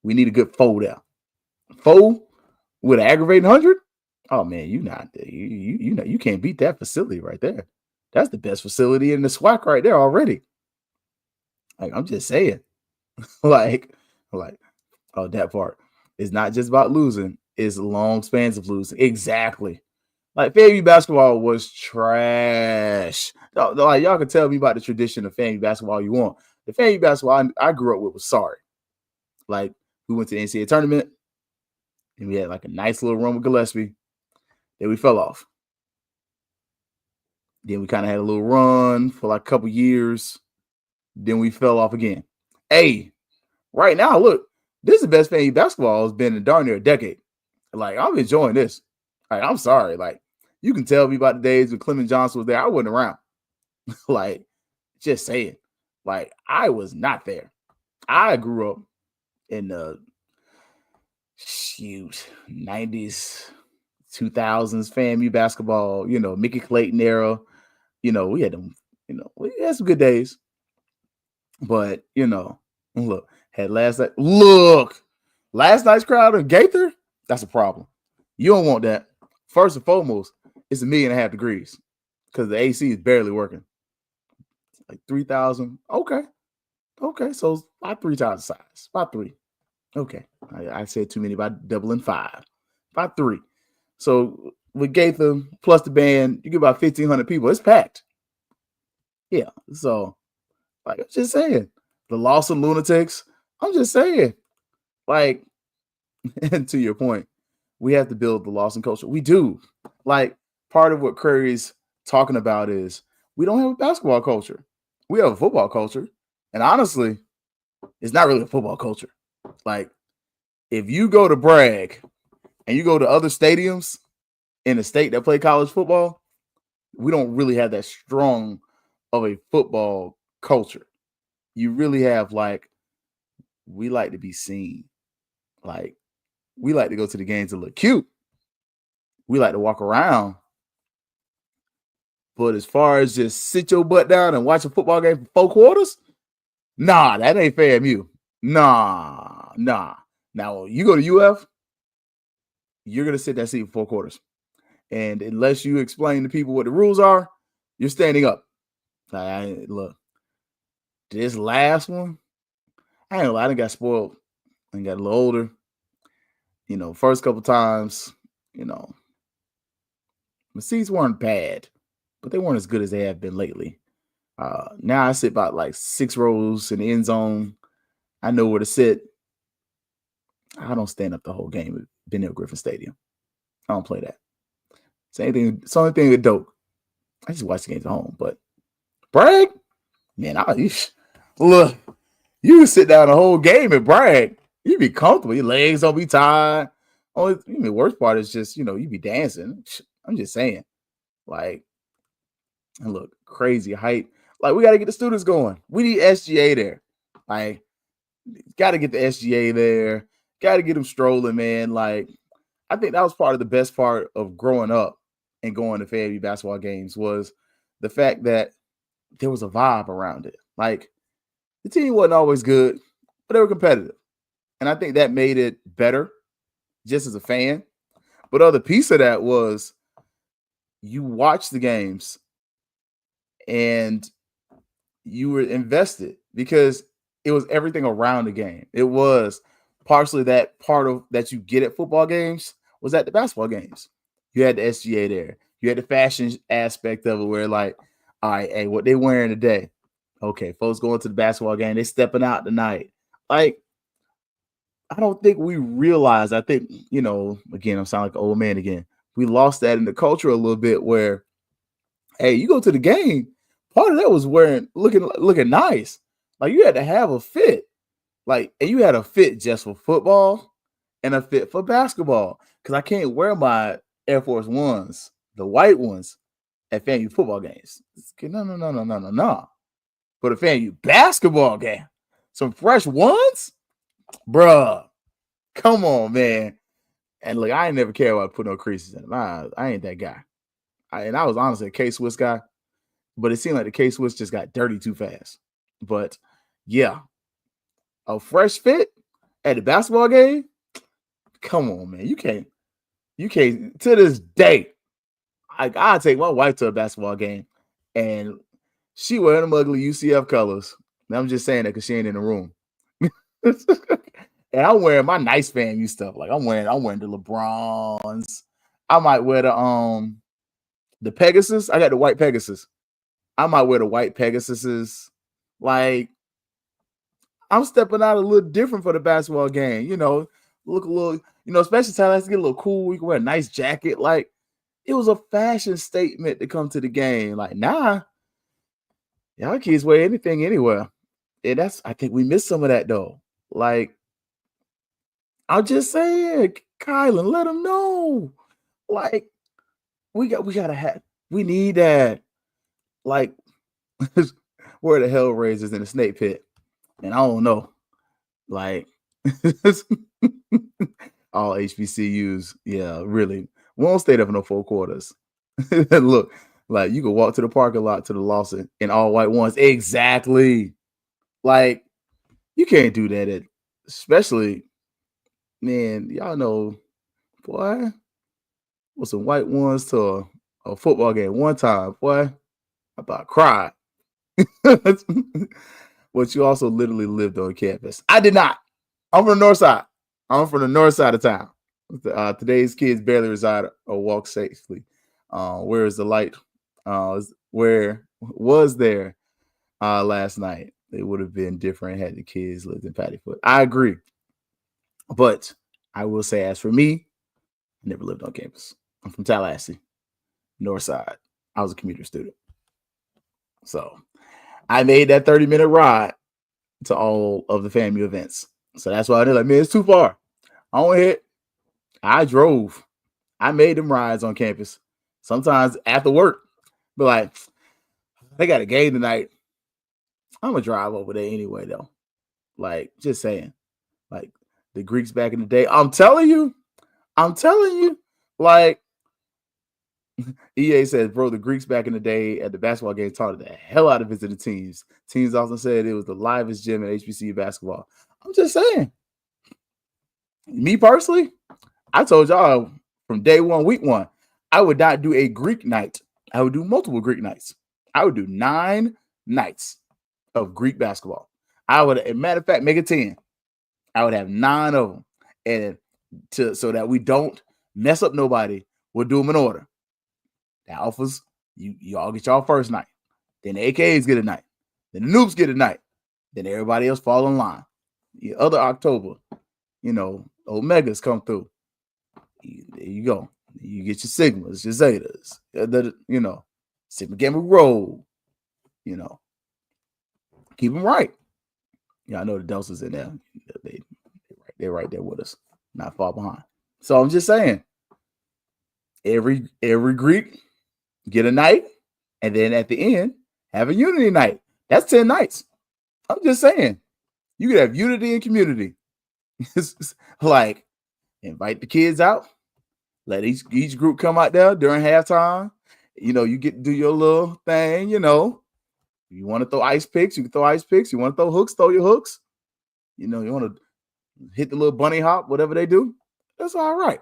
We need a good fold out. Fold with an aggravating 100? Oh man, you can't beat that facility right there. That's the best facility in the SWAC right there already. Like, I'm just saying. like, oh, that part. It's not just about losing, it's long spans of losing. Exactly. Like, FAMU basketball was trash. Like, y'all can tell me about the tradition of FAMU basketball you want. The FAMU basketball I grew up with was sorry. Like, we went to the NCAA tournament, and we had like a nice little run with Gillespie. Then we fell off. Then we kind of had a little run for like a couple years. Then we fell off again. Hey, right now, look, this is the best FAMU basketball has been in darn near a decade. Like, I'm enjoying this. Like, I'm sorry. Like, you can tell me about the days when Clement Johnson was there. I wasn't around. Like, just saying. Like, I was not there. I grew up in the 90s, 2000s FAMU basketball, Mickey Clayton era. We had them, we had some good days. But, look, last night's crowd in Gaither, that's a problem. You don't want that. First and foremost, it's 1.5 million degrees because the AC is barely working. Like 3,000. Okay. So it's about 3 times the size. About 3. Okay. I said too many by doubling 5. About 3. So with Gaither plus the band, you get about 1,500 people. It's packed. Yeah. So, like, I'm just saying, the Lawson Lunatics, I'm just saying, like, and to your point, we have to build the Lawson culture. We do. Like, part of what Curry's talking about is we don't have a basketball culture. We have a football culture. And honestly, it's not really a football culture. Like, if you go to Bragg and you go to other stadiums in a state that play college football, we don't really have that strong of a football culture. You really have, like, we like to be seen. Like, we like to go to the games and look cute. We like to walk around. But as far as just sit your butt down and watch a football game for 4 quarters, nah, that ain't FAMU. Nah. Now, you go to UF, you're going to sit that seat for 4 quarters. And unless you explain to people what the rules are, you're standing up. Look, this last one, I done got spoiled and got a little older. First couple times, the seats weren't bad, but they weren't as good as they have been lately. Now I sit about like 6 rows in the end zone. I know where to sit. I don't stand up the whole game at Ben Hill Griffin Stadium. I don't play that. Same thing. It's the only thing with Doak. I just watch the games at home. But Bragg, man, look, you can sit down the whole game at Bragg. You be comfortable. Your legs don't be tired. The worst part is just, you be dancing. I'm just saying. Like, and look, crazy hype. Like, we got to get the students going. We need SGA there. Like, got to get the SGA there. Got to get them strolling, man. Like, I think that was part of the best part of growing up and going to FAMU basketball games was the fact that there was a vibe around it. Like, the team wasn't always good, but they were competitive. And I think that made it better just as a fan. But other piece of that was you watch the games and you were invested because it was everything around the game. It was partially that part of that you get at football games was at the basketball games. You had the SGA there. You had the fashion aspect of it where like, all right, hey, what they wearing today? Okay, folks going to the basketball game, they stepping out tonight. Like, I don't think we realize. I think, again, I'm sounding like an old man again. We lost that in the culture a little bit where, hey, you go to the game, part of that was looking nice. Like you had to have a fit. Like, and you had a fit just for football and a fit for basketball. Because I can't wear my Air Force Ones, the white ones, at FAMU football games. No. But a FAMU basketball game, some fresh ones? Bruh, come on, man. And look, I ain't never cared about putting no creases in them. I ain't that guy. I was honestly a K-Swiss guy, but it seemed like the K-Swiss just got dirty too fast. But yeah, a fresh fit at the basketball game? Come on, man. You can't to this day. I take my wife to a basketball game and she wearing them ugly UCF colors. And I'm just saying that because she ain't in the room. And I'm wearing my nice FAMU stuff. Like I'm wearing the LeBrons. I might wear the Pegasus. I got the white Pegasus. I might wear the white Pegasuses. Like I'm stepping out a little different for the basketball game. Look a little, especially Tyler has to get a little cool. You can wear a nice jacket. Like it was a fashion statement to come to the game. Like, nah, y'all kids wear anything anywhere. And I think we missed some of that though. Like, I'm just saying, Kylan, let them know. Like, we need that. Like, where the Hellraisers in the snake pit. And I don't know. Like, all HBCUs, yeah, really. Won't stay there for no 4 quarters. Look, like you can walk to the parking lot to the Lawson in all white ones. Exactly. Like, you can't do that especially, man, y'all know, boy, with some white ones to a football game one time, boy, I about cried. But you also literally lived on campus. I did not. I'm from the north side. I'm from the north side of town. Today's kids barely reside or walk safely. Where is the light? Where was there last night? It would have been different had the kids lived in Pattyfoot. I agree. But I will say, as for me, I never lived on campus. I'm from Tallahassee, north side. I was a commuter student. So I made that 30-minute ride to all of the FAMU events. So that's why they're like, man, it's too far. I went ahead. I drove. I made them rides on campus. Sometimes after work, but like, they got a game tonight. I'm going to drive over there anyway, though. Like, just saying. Like, the Greeks back in the day. I'm telling you. Like, EA says, bro, the Greeks back in the day at the basketball game taught the hell out of visiting teams. Teams often said it was the livest gym in HBCU basketball. I'm just saying. Me personally, I told y'all from day one, week one, I would not do a Greek night. I would do multiple Greek nights. I would do 9 nights of Greek basketball. I would, as a matter of fact, make it 10. I would have 9 of them. And so that we don't mess up nobody, we'll do them in order. The alphas, you all get y'all first night. Then the AKAs get a night. Then the noobs get a night. Then everybody else fall in line. The other October, Omegas come through. There you go. You get your Sigmas, your Zetas, Sigma Gamma Rho, keep them right. Yeah, I know the Deltas in there. They're right there with us, not far behind. So I'm just saying, every Greek get a night, and then at the end, have a unity night. That's 10 nights. I'm just saying, you could have unity and community. Like, invite the kids out. Let each group come out there during halftime. You get to do your little thing, You want to throw ice picks, you can throw ice picks. You want to throw hooks, throw your hooks. You want to hit the little bunny hop, whatever they do. That's all right.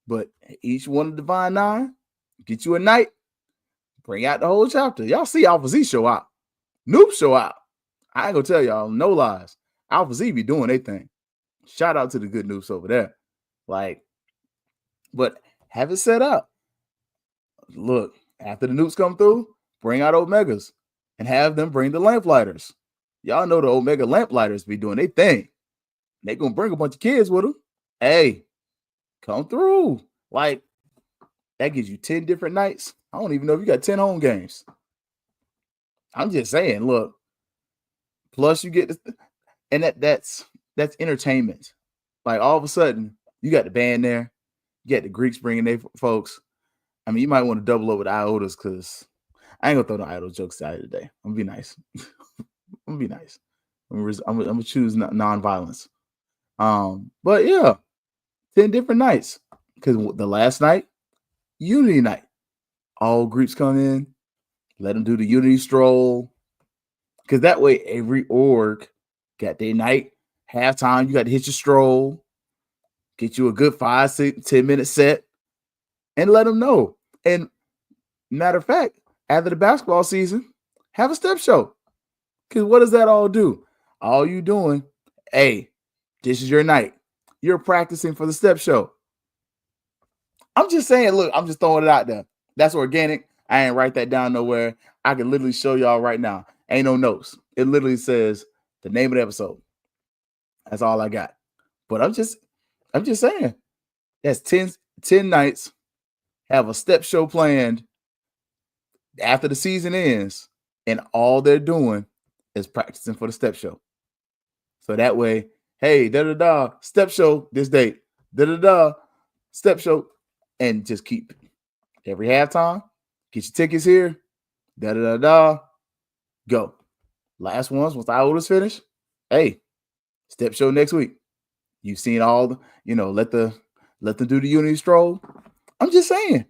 But each one of the Divine 9, get you a night, bring out the whole chapter. Y'all see Alpha Z show out. Noob show out. I ain't gonna tell y'all, no lies. Alpha Z be doing their thing. Shout out to the good noobs over there. Like, but have it set up. Look, after the noobs come through, bring out Omegas and have them bring the lamp-lighters. Y'all know the Omega lamp-lighters be doing their thing. They gonna bring a bunch of kids with them. Hey, come through. Like, that gives you 10 different nights. I don't even know if you got 10 home games. I'm just saying, look. Plus, you get this, and that's entertainment. Like, all of a sudden, you got the band there, you got the Greeks bringing their folks. I mean, you might want to double up with Iotas because I ain't gonna throw no idle jokes out today. I'm gonna be nice. I'm gonna be nice. I'm gonna choose non-violence. But yeah, 10 different nights because the last night, Unity night. All Greeks come in, let them do the Unity stroll. Because that way, every org got their night, halftime, you got to hit your stroll, get you a good 5, 6, 10-minute set, and let them know. And matter of fact, after the basketball season, have a step show. Because what does that all do? All you doing, hey, this is your night. You're practicing for the step show. I'm just saying, look, I'm just throwing it out there. That's organic. I ain't write that down nowhere. I can literally show y'all right now. Ain't no notes. It literally says the name of the episode. That's all I got. But I'm just saying. That's 10 nights. Have a step show planned after the season ends, and all they're doing is practicing for the step show. So that way, hey, da-da-da, step show this date. Da-da-da, step show. And just keep every halftime. Get your tickets here. Da-da-da-da. Go. Last ones, once the Iotas finish, hey, step show next week. You've seen all the, let them do the Unity stroll. I'm just saying,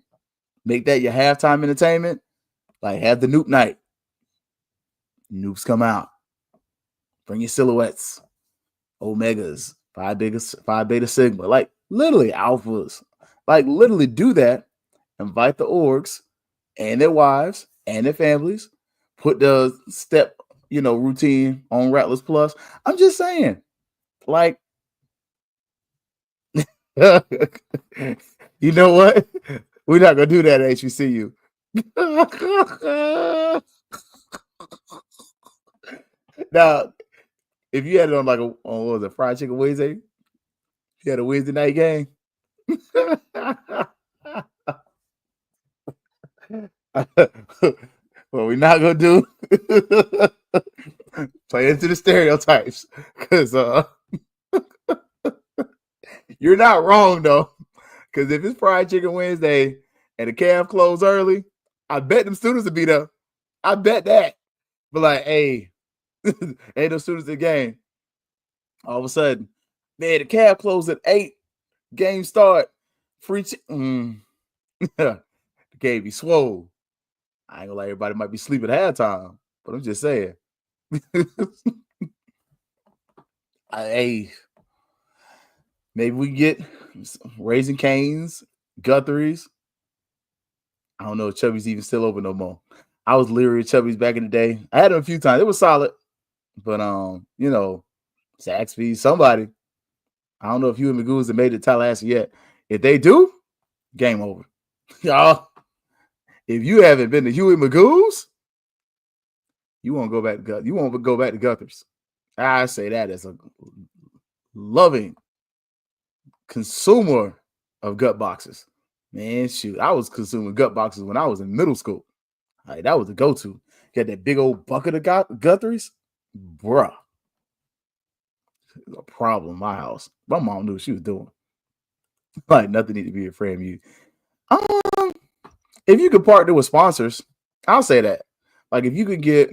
make that your halftime entertainment. Like, have the Noob night. Noobs come out. Bring your silhouettes. Omegas, Phi Beta Sigma. Like, literally alphas. Like, literally do that. Invite the orgs and their wives and their families. Put the step, routine on Rattlers Plus. I'm just saying, like, you know what? We're not gonna do that at HBCU. Now, if you had it on like what was it, fried chicken Wednesday? You had a Wednesday night game. What we're not gonna do play into the stereotypes because you're not wrong though. Because if it's fried chicken Wednesday and the calf closed early, I bet them students would be there. I bet that. But like, hey, hey, those students at the game. All of a sudden, man, the calf closed at 8. Game start. Free chicken. The game be swole. I ain't gonna lie, everybody might be sleeping at halftime, but I'm just saying. Hey, maybe we get Raising Cane's, Guthrie's. I don't know if Chubby's even still open no more. I was leery of Chubby's back in the day. I had them a few times. It was solid, but Zaxby's, somebody. I don't know if Huey Magoo's have made it to Tallahassee yet. If they do, game over. Y'all. If you haven't been to Huey Magoo's, you won't go back to Guthrie's. I say that as a loving consumer of gut boxes. Man, shoot, I was consuming gut boxes when I was in middle school. Like, that was the go-to. You had that big old bucket of Guthrie's, bruh. It was a problem in my house. My mom knew what she was doing. Like, nothing need to be afraid of you. If you could partner with sponsors, I'll say that. Like, if you could get,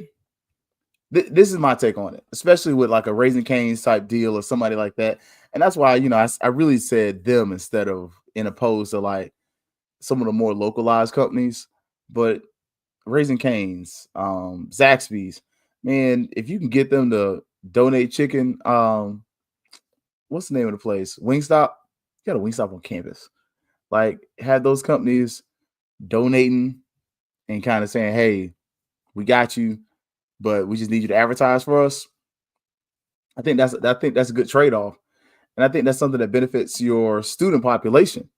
this is my take on it, especially with like a Raising Cane's type deal or somebody like that. And that's why, I really said them instead of in opposed to like some of the more localized companies. But Raising Cane's, Zaxby's, man, if you can get them to donate chicken, what's the name of the place? Wingstop. You got a Wingstop on campus. Like, have those companies donating and kind of saying, hey, we got you. but we just need you to advertise for us. I think that's a good trade-off. And I think that's something that benefits your student population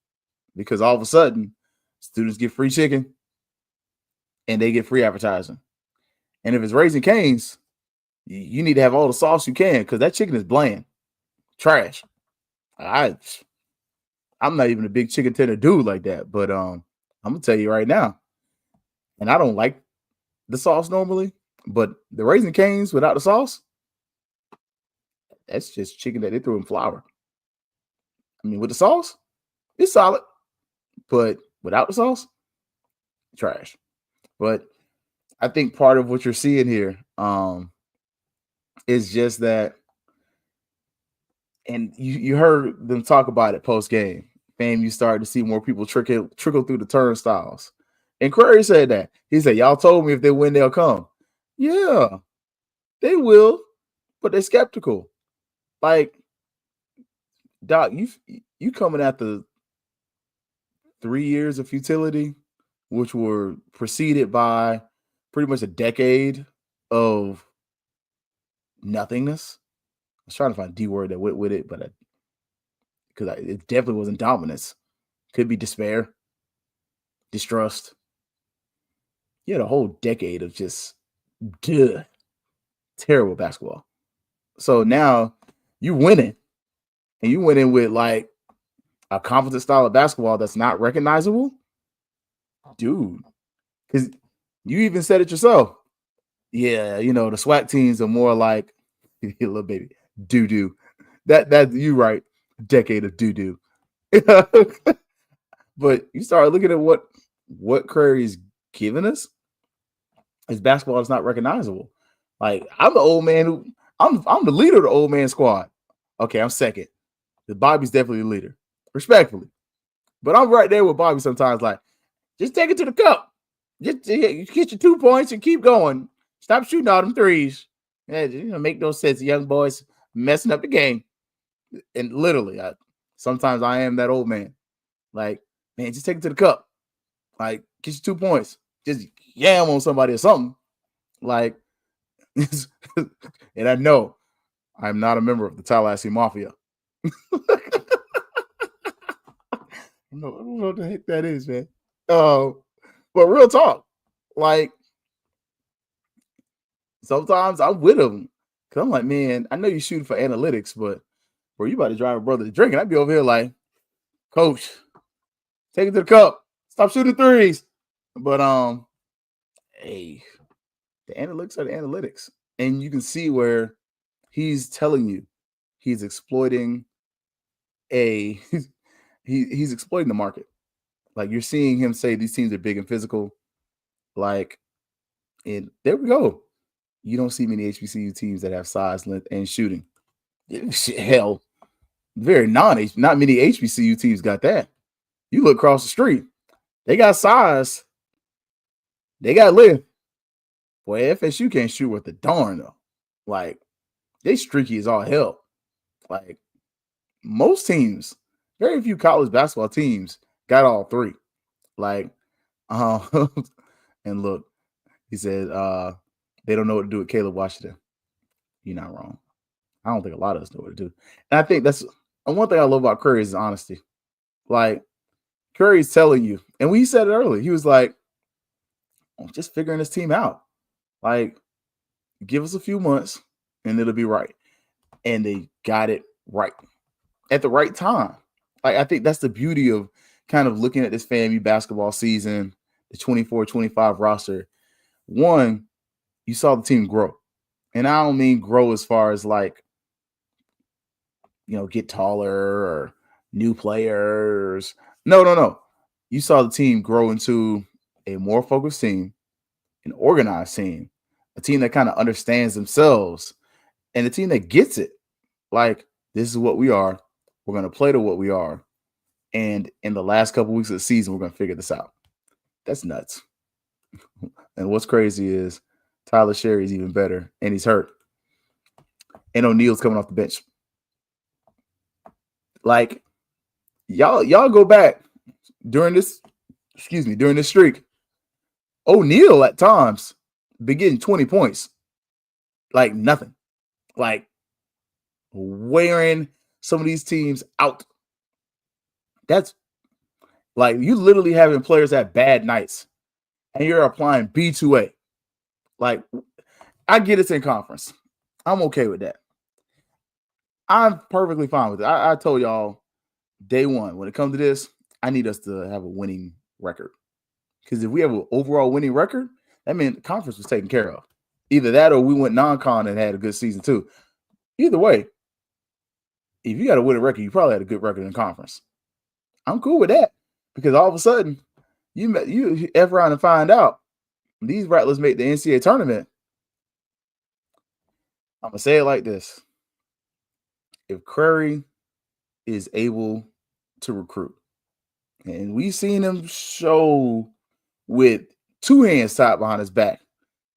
because all of a sudden students get free chicken and they get free advertising. And if it's Raising Cane's, you need to have all the sauce you can because that chicken is bland, trash. I'm not even a big chicken tender dude like that, but I'm gonna tell you right now, and I don't like the sauce normally, but the Raising Cane's without the sauce, that's just chicken that they threw in flour. I mean, with the sauce, it's solid, but without the sauce, trash. But I think part of what you're seeing here is just that, and you heard them talk about it post game. Fam, you started to see more people trickle through the turnstiles. And Curry said that. He said, y'all told me if they win, they'll come. Yeah, they will, but they're skeptical. Like, Doc, you coming after 3 years of futility, which were preceded by pretty much a decade of nothingness. I was trying to find a D word that went with it, but because it definitely wasn't dominance. Could be despair, distrust. You had a whole decade of just terrible basketball. So now you winning, and you went in with like a competent style of basketball that's not recognizable, dude. Because you even said it yourself. Yeah, the SWAC teams are more like little baby doo doo. That you right, decade of doo doo. But you start looking at what Curry's giving us. His basketball is not recognizable. Like I'm the old man who I'm the leader of the old man squad. Okay, I'm second. The Bobby's definitely the leader, respectfully. But I'm right there with Bobby sometimes. Like, just take it to the cup. Just get your 2 points and keep going. Stop shooting all them threes. Make no sense. Young boys messing up the game. And literally, sometimes I am that old man. Like, man, just take it to the cup. Like, get your 2 points. Just yam on somebody or something. Like, and I know I'm not a member of the Tallahassee Mafia. I don't know what the heck that is, man. But real talk, like sometimes I'm with him because I'm like, man, I know you're shooting for analytics, but bro, you about to drive a brother to drink, and I'd be over here like, Coach, take it to the cup, stop shooting threes. But hey, the analytics are the analytics, and you can see where he's telling you he's exploiting he's exploiting the market. Like you're seeing him say these teams are big and physical. Like, and there we go. You don't see many HBCU teams that have size, length, and shooting. Hell, not many HBCU teams got that. You look across the street, they got size, they got length. Boy, FSU can't shoot worth a darn though. Like, they streaky as all hell. Like, most teams, very few college basketball teams got all three. Like, and look, he said they don't know what to do with Caleb Washington. You're not wrong. I don't think a lot of us know what to do. And I think that's one thing I love about Curry is honesty. Like, Curry's telling you, and we said it earlier, he was like, I'm just figuring this team out. Like, give us a few months and it'll be right. And they got it right at the right time. Like, I think that's the beauty of kind of looking at this FAMU basketball season, the 24-25 roster. One, you saw the team grow. And I don't mean grow as far as like, get taller or new players. No. You saw the team grow into a more focused team, an organized team, a team that kind of understands themselves, and a team that gets it. Like, this is what we are. We're going to play to what we are. And in the last couple weeks of the season, we're going to figure this out. That's nuts. And what's crazy is Tyler Sherry is even better, and he's hurt. And O'Neal's coming off the bench. Like, y'all go back during this streak. O'Neal at times been getting 20 points Like nothing. Like wearing some of these teams out. That's like you literally having players have bad nights and you're applying B2A. Like, I get it's in conference. I'm okay with that. I'm perfectly fine with it. I told y'all day one, when it comes to this, I need us to have a winning record. Because if we have an overall winning record, that means the conference was taken care of. Either that or we went non-con and had a good season too. Either way, if you got a winning record, you probably had a good record in conference. I'm cool with that because all of a sudden, you F around and find out these Rattlers make the NCAA tournament. I'm gonna say it like this: if Curry is able to recruit, and we've seen him show with two hands tied behind his back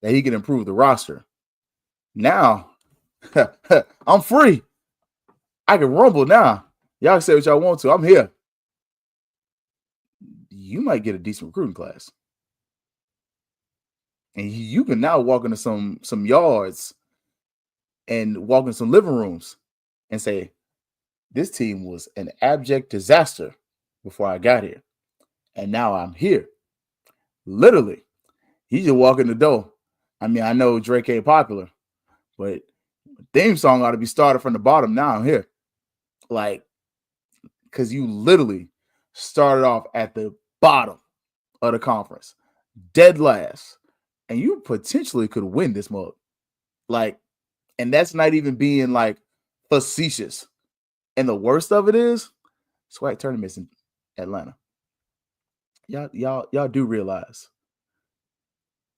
that he can improve the roster. Now, I'm free. I can rumble now. Y'all can say what y'all want to. I'm here. You might get a decent recruiting class. And you can now walk into some yards and walk in some living rooms and say, this team was an abject disaster before I got here. And now I'm here. Literally. He just walk in the door. I mean, I know Drake ain't popular, but theme song ought to be started from the bottom. Now I'm here. Like, because you literally started off at the bottom of the conference, dead last, and you potentially could win this mug. Like, and that's not even being like facetious. And the worst of it is, SWAC tournaments in Atlanta. Y'all do realize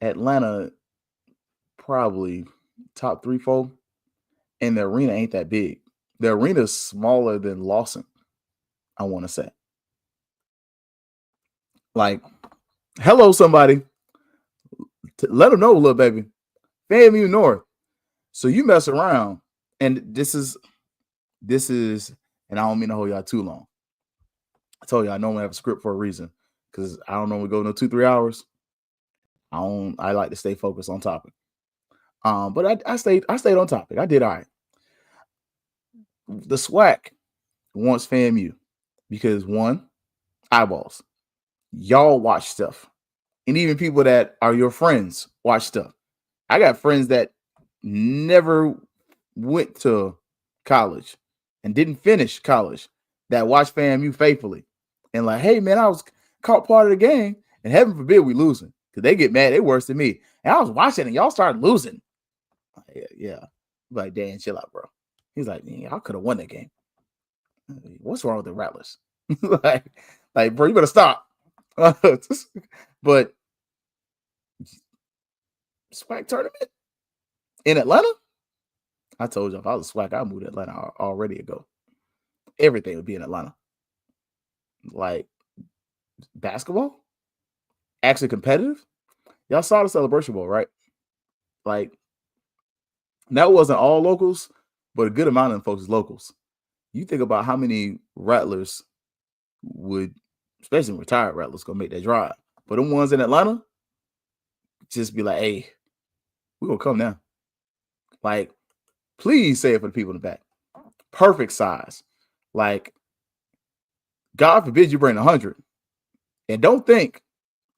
Atlanta probably top 3, 4, and the arena ain't that big. The arena is smaller than Lawson, I want to say. Like, hello, somebody. Let them know, little baby. FAMU North. So you mess around, and this is, and I don't mean to hold y'all too long. I told you I normally have a script for a reason because I don't normally go no 2-3 hours. I like to stay focused on topic. But I stayed on topic. I did all right. The SWAC wants FAMU because one, eyeballs. Y'all watch stuff. And even people that are your friends watch stuff. I got friends that never went to college and didn't finish college that watch FAMU faithfully. And like, hey, man, I was caught part of the game. And heaven forbid we losing. Because they get mad. They worse than me. And I was watching and y'all started losing. Yeah. Like, Dan, chill out, bro. He's like, I could have won that game. What's wrong with the Rattlers? like, bro, you better stop. But SWAC tournament in Atlanta? I told you if I was a SWAC, I'd move to Atlanta already ago. Everything would be in Atlanta. Like basketball? Actually competitive? Y'all saw the Celebration Bowl, right? Like, that wasn't all locals, but a good amount of them folks is locals. You think about how many Rattlers would, especially retired Rattlers, go make that drive. But them ones in Atlanta, just be like, hey, we're going to come now. Like, please say it for the people in the back. Perfect size. Like, God forbid you bring 100. And don't think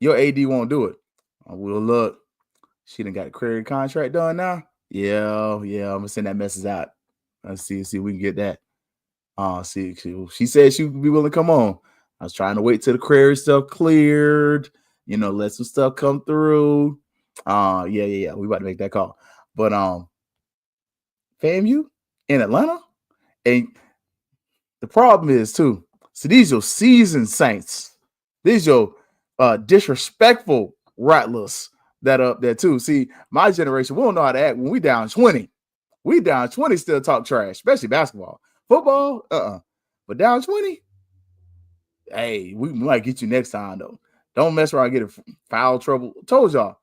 your AD won't do it. We'll look. She done got a credit contract done now. Yeah, I'm gonna send that message out. Let's see if we can get that. She said she would be willing to come on. I was trying to wait till the query stuff cleared, let some stuff come through. Yeah. We about to make that call. But FAMU in Atlanta, and the problem is too. So these your seasoned Saints. These your disrespectful Rattlers that are up there too. See, my generation, we don't know how to act when we down 20. We down 20 still talk trash, especially basketball. Football, but down 20, hey, we might get you next time though. Don't mess around, get in foul trouble. Told y'all,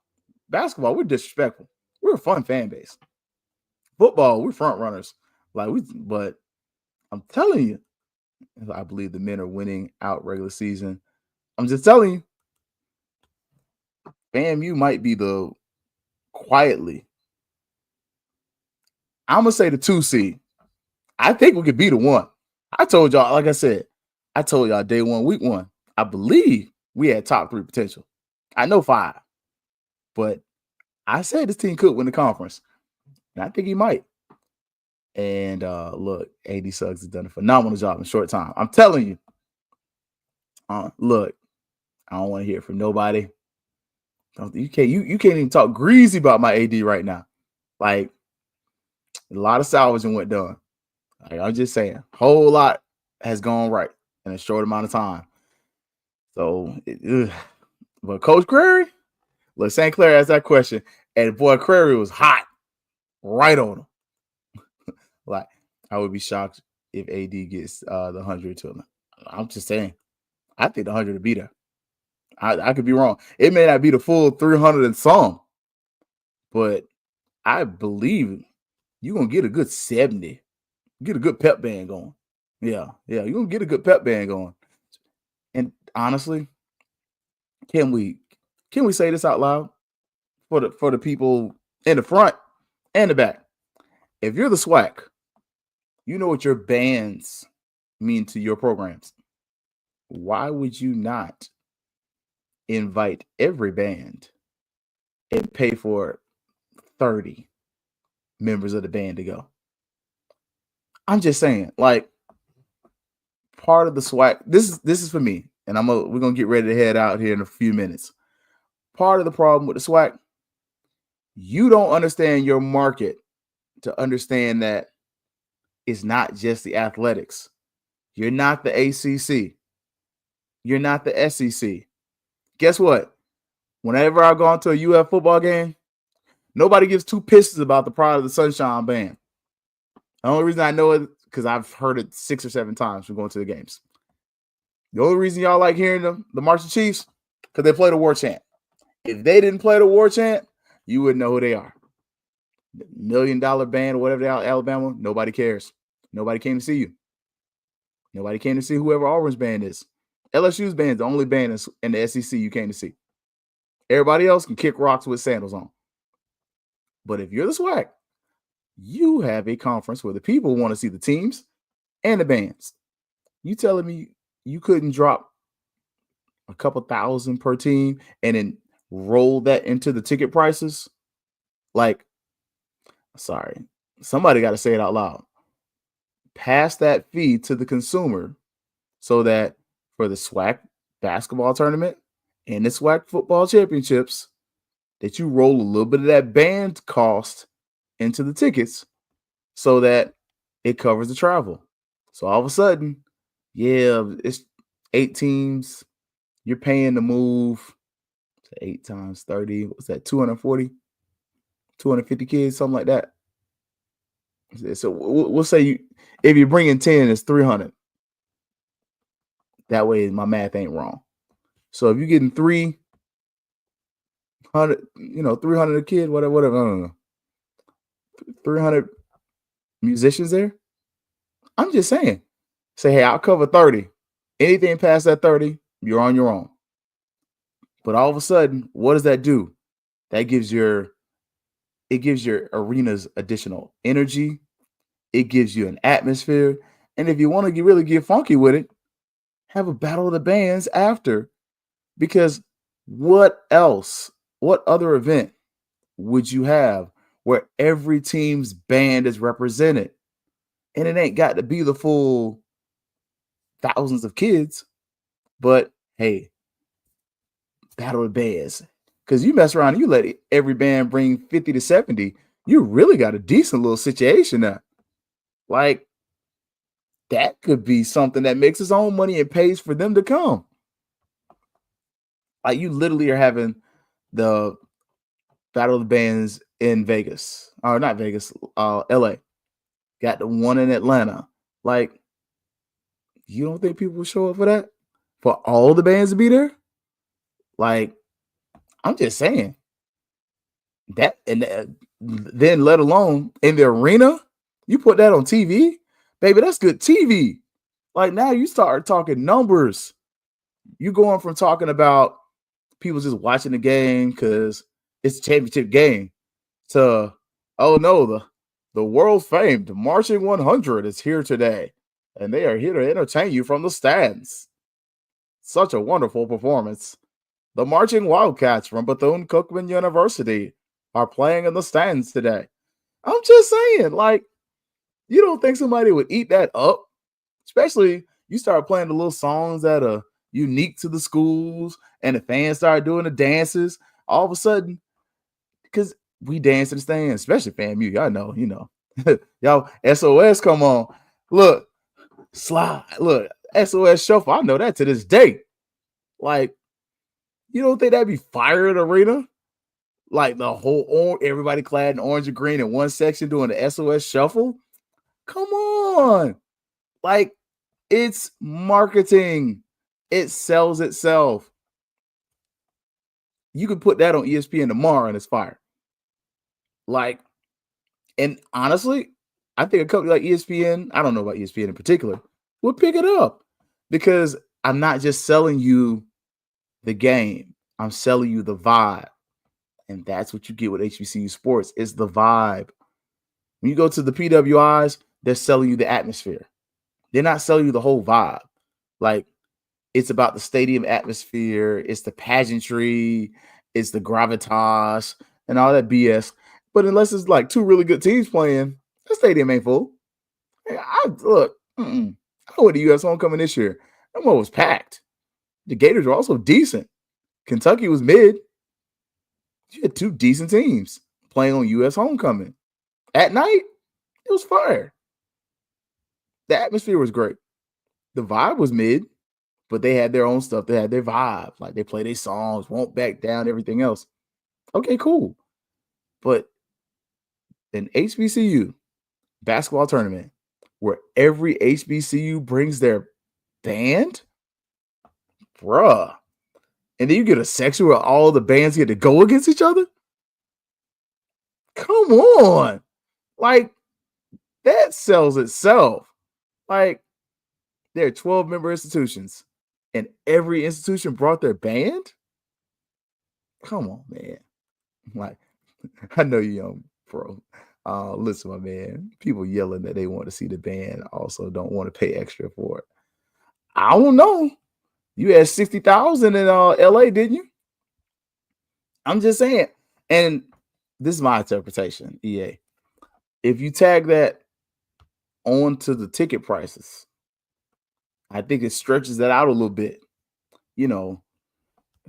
basketball, we're disrespectful. We're a fun fan base. Football, we're front runners. But I'm telling you, I believe the men are winning out regular season. I'm just telling you, FAMU might be quietly I'm gonna say the 2 seed. I think we could be the 1. I told y'all, like I said, I told y'all day 1, week 1. I believe we had top 3 potential. I know 5, but I said this team could win the conference, and I think he might. And look, AD Suggs has done a phenomenal job in a short time. I'm telling you. Look, I don't want to hear it from nobody. You can't even talk greasy about my AD right now. Like, a lot of salvaging went done. Like, I'm just saying, whole lot has gone right in a short amount of time. So, but Coach Crary, look, St. Clair asked that question, and boy, Crary was hot, right on him. Like, I would be shocked if AD gets the 100 to him. I'm just saying, I think the 100 would be there. I could be wrong. It may not be the full 300 and some, but I believe you're going to get a good 70. Get a good pep band going. Yeah. You're going to get a good pep band going. And honestly, can we say this out loud for the people in the front and the back? If you're the SWAC, you know what your bands mean to your programs. Why would you not invite every band and pay for 30 members of the band to go? I'm just saying, like, part of the SWAC, this is for me, and we're gonna get ready to head out here in a few minutes. Part of the problem with the SWAC, you don't understand your market to understand that it's not just the athletics. You're not the ACC. You're not the SEC. Guess what? Whenever I go into a UF football game, nobody gives 2 pisses about the Pride of the Sunshine Band. The only reason I know it because I've heard it 6 or 7 times from going to the games. The only reason y'all like hearing the Marching Chiefs, because they play the war chant. If they didn't play the war chant, you wouldn't know who they are. The $1 million band or whatever they are, Alabama, nobody cares. Nobody came to see you. Nobody came to see whoever Auburn's band is. LSU's band is the only band in the SEC you came to see. Everybody else can kick rocks with sandals on. But if you're the SWAC, you have a conference where the people want to see the teams and the bands. You telling me you couldn't drop a couple thousand per team and then roll that into the ticket prices? Like, sorry, somebody got to say it out loud. Pass that fee to the consumer so that for the SWAC basketball tournament and the SWAC football championships, that you roll a little bit of that band cost into the tickets so that it covers the travel. So all of a sudden, yeah, it's 8 teams. You're paying to move 8 times 30. What's that? 240, 250 kids, something like that. So we'll say if you bring in 10, it's 300. That way my math ain't wrong. So if you're getting 300, 300 a kid, whatever, I don't know. 300 musicians there. I'm just saying. Say, hey, I'll cover 30. Anything past that 30, you're on your own. But all of a sudden, what does that do? That gives your arenas additional energy. It gives you an atmosphere. And if you want to really get funky with it, have a battle of the bands after. Because what else? What other event would you have where every team's band is represented? And it ain't got to be the full thousands of kids. But hey, battle of bands. Because you mess around and you let every band bring 50 to 70, you really got a decent little situation there. Like, that could be something that makes its own money and pays for them to come. Like, you literally are having the battle of the bands in Vegas. Or not Vegas, LA. Got the one in Atlanta. Like, you don't think people will show up for that? For all the bands to be there? Like, I'm just saying. That, and then let alone in the arena, you put that on TV, baby, that's good TV. Like, now you start talking numbers. You're going from talking about people just watching the game because it's a championship game to, oh no, The world famed Marching 100 is here today, and they are here to entertain you from the stands. Such a wonderful performance. The Marching Wildcats from Bethune Cookman University are playing in the stands today. I'm just saying, like, you don't think somebody would eat that up? Especially you start playing the little songs that are unique to the schools, and the fans start doing the dances. All of a sudden, because we dance in the stands, especially FAMU. Y'all know, y'all SOS come on. Look, slide. Look, SOS shuffle. I know that to this day. Like, you don't think that'd be fire in the arena? Like the whole everybody clad in orange and green in one section doing the SOS shuffle? Come on. Like, it's marketing. It sells itself. You could put that on ESPN tomorrow and it's fire. Like, and honestly, I think a company like ESPN, I don't know about ESPN in particular, would pick it up because I'm not just selling you the game. I'm selling you the vibe. And that's what you get with HBCU sports is the vibe. When you go to the PWIs, they're selling you the atmosphere. They're not selling you the whole vibe. Like, it's about the stadium atmosphere. It's the pageantry. It's the gravitas and all that BS. But unless it's like two really good teams playing, the stadium ain't full. I went to U.S. homecoming this year. That one was packed. The Gators were also decent. Kentucky was mid. You had two decent teams playing on U.S. homecoming. At night, it was fire. The atmosphere was great. The vibe was mid, but they had their own stuff. They had their vibe. Like, they play their songs, won't back down, everything else. Okay, cool. But an HBCU basketball tournament where every HBCU brings their band, bruh. And then you get a section where all the bands get to go against each other? Come on. Like, that sells itself. Like, there are 12-member institutions, and every institution brought their band? Come on, man. Like, I know you're young, bro. Listen, my man, people yelling that they want to see the band also don't want to pay extra for it. I don't know. You had 60,000 in LA, didn't you? I'm just saying. And this is my interpretation, EA. If you tag that onto the ticket prices, I think it stretches that out a little bit. You know,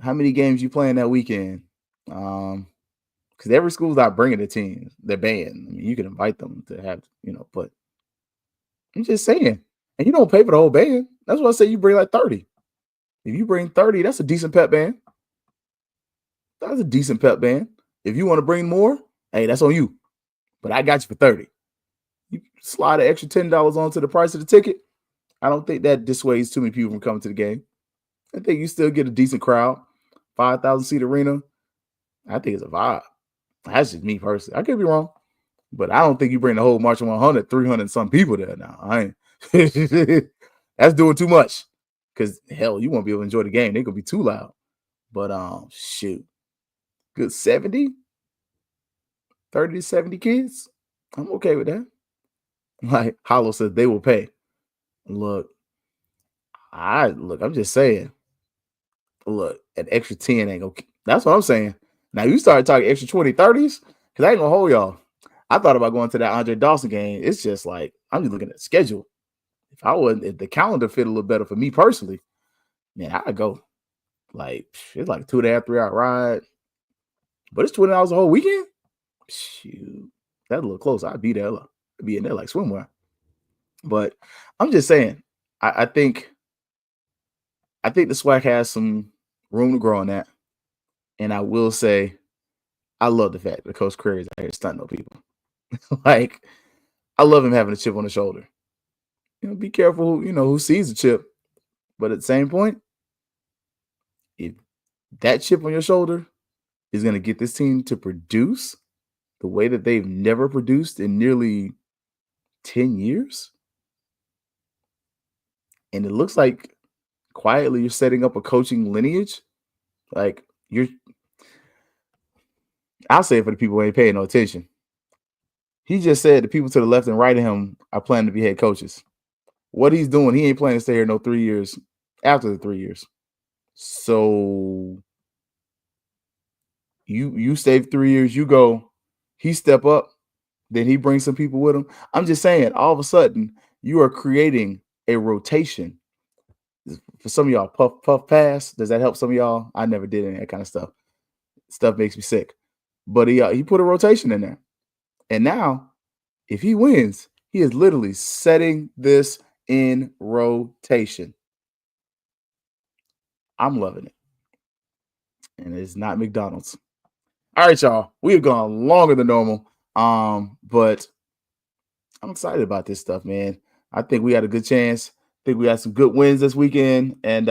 how many games you playing that weekend? Because every school's not bringing a team, their band. I mean, you can invite them to have, but I'm just saying. And you don't pay for the whole band. That's why I say you bring like 30. If you bring 30, that's a decent pep band. That's a decent pep band. If you want to bring more, hey, that's on you. But I got you for 30. You slide an extra $10 onto the price of the ticket. I don't think that dissuades too many people from coming to the game. I think you still get a decent crowd. 5,000 seat arena. I think it's a vibe. That's just me personally. I could be wrong, but I don't think you bring the whole Marching 100, 300 some people there now. I ain't. That's doing too much. Because hell, you won't be able to enjoy the game. They're gonna be too loud. But shoot, good 70, 30 to 70 kids. I'm okay with that. Like Hollow says, they will pay. Look, I'm just saying. Look, an extra 10 ain't gonna. That's what I'm saying. Now you start talking extra 20, 30s, because I ain't gonna hold y'all. I thought about going to that Andre Dawson game. It's just like I'm just looking at the schedule. If the calendar fit a little better for me personally, man, I'd go. Like, it's like a 2.5, 3 hour ride. But it's $20 a whole weekend. Shoot. That's a little close. I'd be there. I'd be in there like swimwear. But I'm just saying, I think the SWAC has some room to grow on that. And I will say, I love the fact that Coach Curry is out here stunting on people. Like, I love him having a chip on the shoulder. Be careful, who sees the chip. But at the same point, if that chip on your shoulder is going to get this team to produce the way that they've never produced in nearly 10 years, and it looks like quietly you're setting up a coaching lineage, like I'll say it for the people who ain't paying no attention. He just said the people to the left and right of him are planning to be head coaches. What he's doing, he ain't planning to stay here no 3 years after the 3 years. So you stay 3 years, you go, he step up, then he brings some people with him. I'm just saying, all of a sudden, you are creating a rotation. For some of y'all, puff pass. Does that help some of y'all? I never did any of that kind of stuff. Stuff makes me sick. But he put a rotation in there. And now, if he wins, he is literally setting this in rotation. I'm loving it. And it's not McDonald's. All right, y'all. We have gone longer than normal. But I'm excited about this stuff, man. I think we had a good chance. I think we had some good wins this weekend and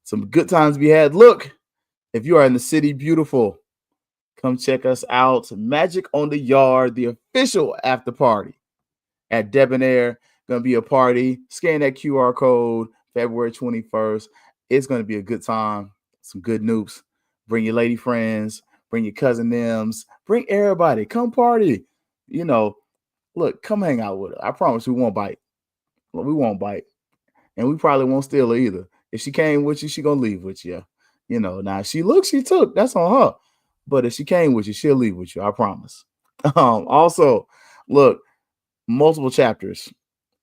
some good times we had. Look, if you are in the city, beautiful, come check us out. Magic on the Yard, the official after party at Debonair. Going to be a party. Scan that QR code, February 21st. It's going to be a good time. Some good noobs. Bring your lady friends. Bring your cousin thems. Bring everybody. Come party. You know, look, come hang out with her. I promise we won't bite. We won't bite. And we probably won't steal her either. If she came with you, she going to leave with you. You know, now if she looked, she took. That's on her. But if she came with you, she'll leave with you. I promise. Also, look, multiple chapters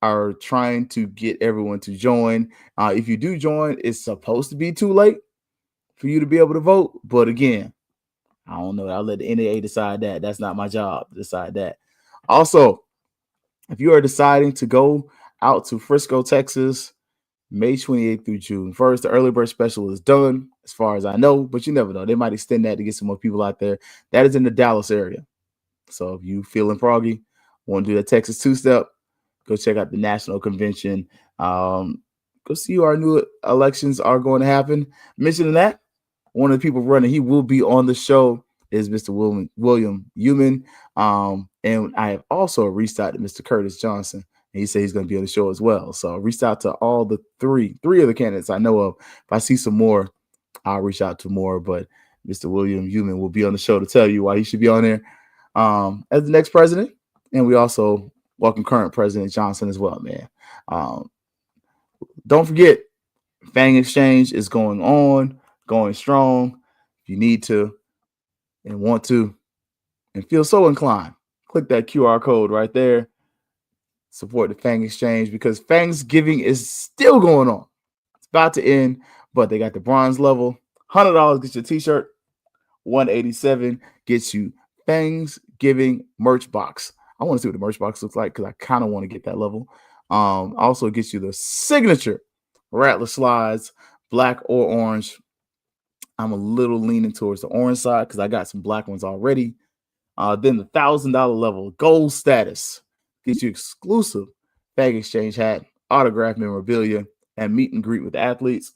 are trying to get everyone to join. If you do join, it's supposed to be too late for you to be able to vote. But again, I don't know. I'll let the NAA decide that. That's not my job to decide that. Also, if you are deciding to go out to Frisco, Texas, May 28th through June 1st, the early bird special is done, as far as I know, but you never know. They might extend that to get some more people out there. That is in the Dallas area. So if you feeling froggy, want to do that Texas two-step, go check out the national convention. Go see who our new elections are going to happen. Mentioning that, one of the people running, he will be on the show, is Mr. William Human. And I have also reached out to Mr. Curtis Johnson. And he said he's going to be on the show as well. So I reached out to all the three of the candidates I know of. If I see some more, I'll reach out to more. But Mr. William Human will be on the show to tell you why he should be on there as the next president. And we also welcome current President Johnson as well, man. Don't forget, Fang Exchange is going on, going strong. If you need to and want to and feel so inclined, click that QR code right there. Support the Fang Exchange because Thanksgiving is still going on. It's about to end, but they got the bronze level. $100 gets you a t-shirt. $187 gets you Thanksgiving merch box. I want to see what the merch box looks like because I kind of want to get that level. Also gets you the signature Rattler slides, black or orange. I'm a little leaning towards the orange side because I got some black ones already. Then the $1,000 level, gold status, gets you exclusive Fang Exchange hat, autographed memorabilia, and meet and greet with athletes.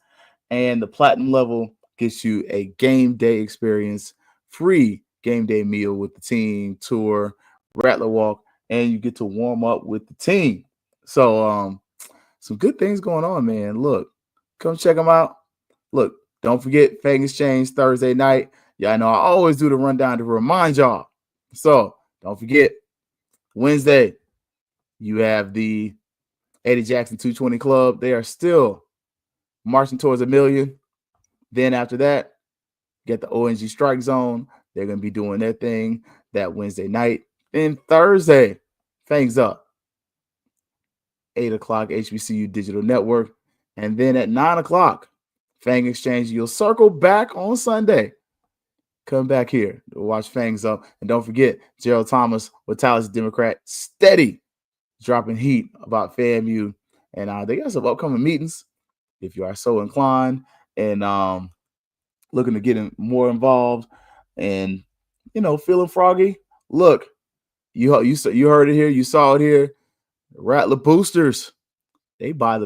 And the platinum level gets you a game day experience, free game day meal with the team, tour, Rattler walk, and you get to warm up with the team. So some good things going on, man. Look, come check them out. Look, don't forget Fang Exchange Thursday night. Y'all know I always do the rundown to remind y'all. So don't forget, Wednesday, you have the Eddie Jackson 220 Club. They are still marching towards $1 million. Then after that, get the ONG Strike Zone. They're going to be doing their thing that Wednesday night. Then Thursday, Fangs Up. 8 o'clock, HBCU Digital Network. And then at 9 o'clock, Fang Exchange. You'll circle back on Sunday. Come back here to watch Fangs Up. And don't forget, Gerald Thomas with Tallahassee Democrat, steady dropping heat about FAMU. And they got some upcoming meetings if you are so inclined and looking to get more involved and, feeling froggy. Look, you heard it here. You saw it here. Rattler Boosters, they buy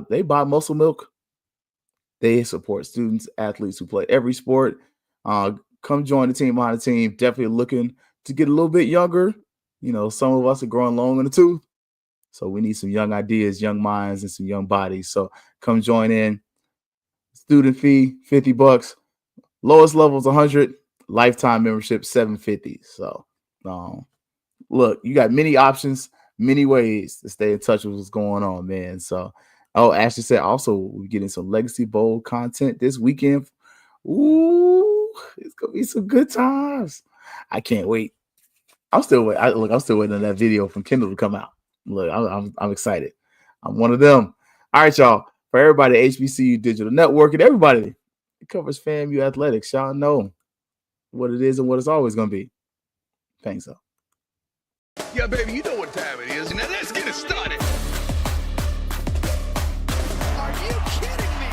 muscle milk. They support students, athletes who play every sport. Come join the team behind the team. Definitely looking to get a little bit younger. Some of us are growing long in the tooth. So we need some young ideas, young minds, and some young bodies. So come join in. Student fee, $50. Lowest level is $100. Lifetime membership, $750. So look, you got many options, many ways to stay in touch with what's going on, man. So, oh, Ashley said also we're getting some Legacy Bowl content this weekend. Ooh, it's gonna be some good times. I can't wait. I'm still waiting. I'm still waiting on that video from Kendall to come out. Look, I'm excited. I'm one of them. All right, y'all. For everybody at HBCU Digital Network and everybody that covers FAMU athletics, y'all know what it is and what it's always gonna be. Thanks, though. Yeah, baby, you know what time it is. Now let's get it started. Are you kidding me?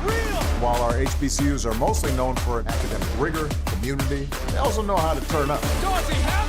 Unreal! While our HBCUs are mostly known for academic rigor, community, they also know how to turn up. Dorsey, how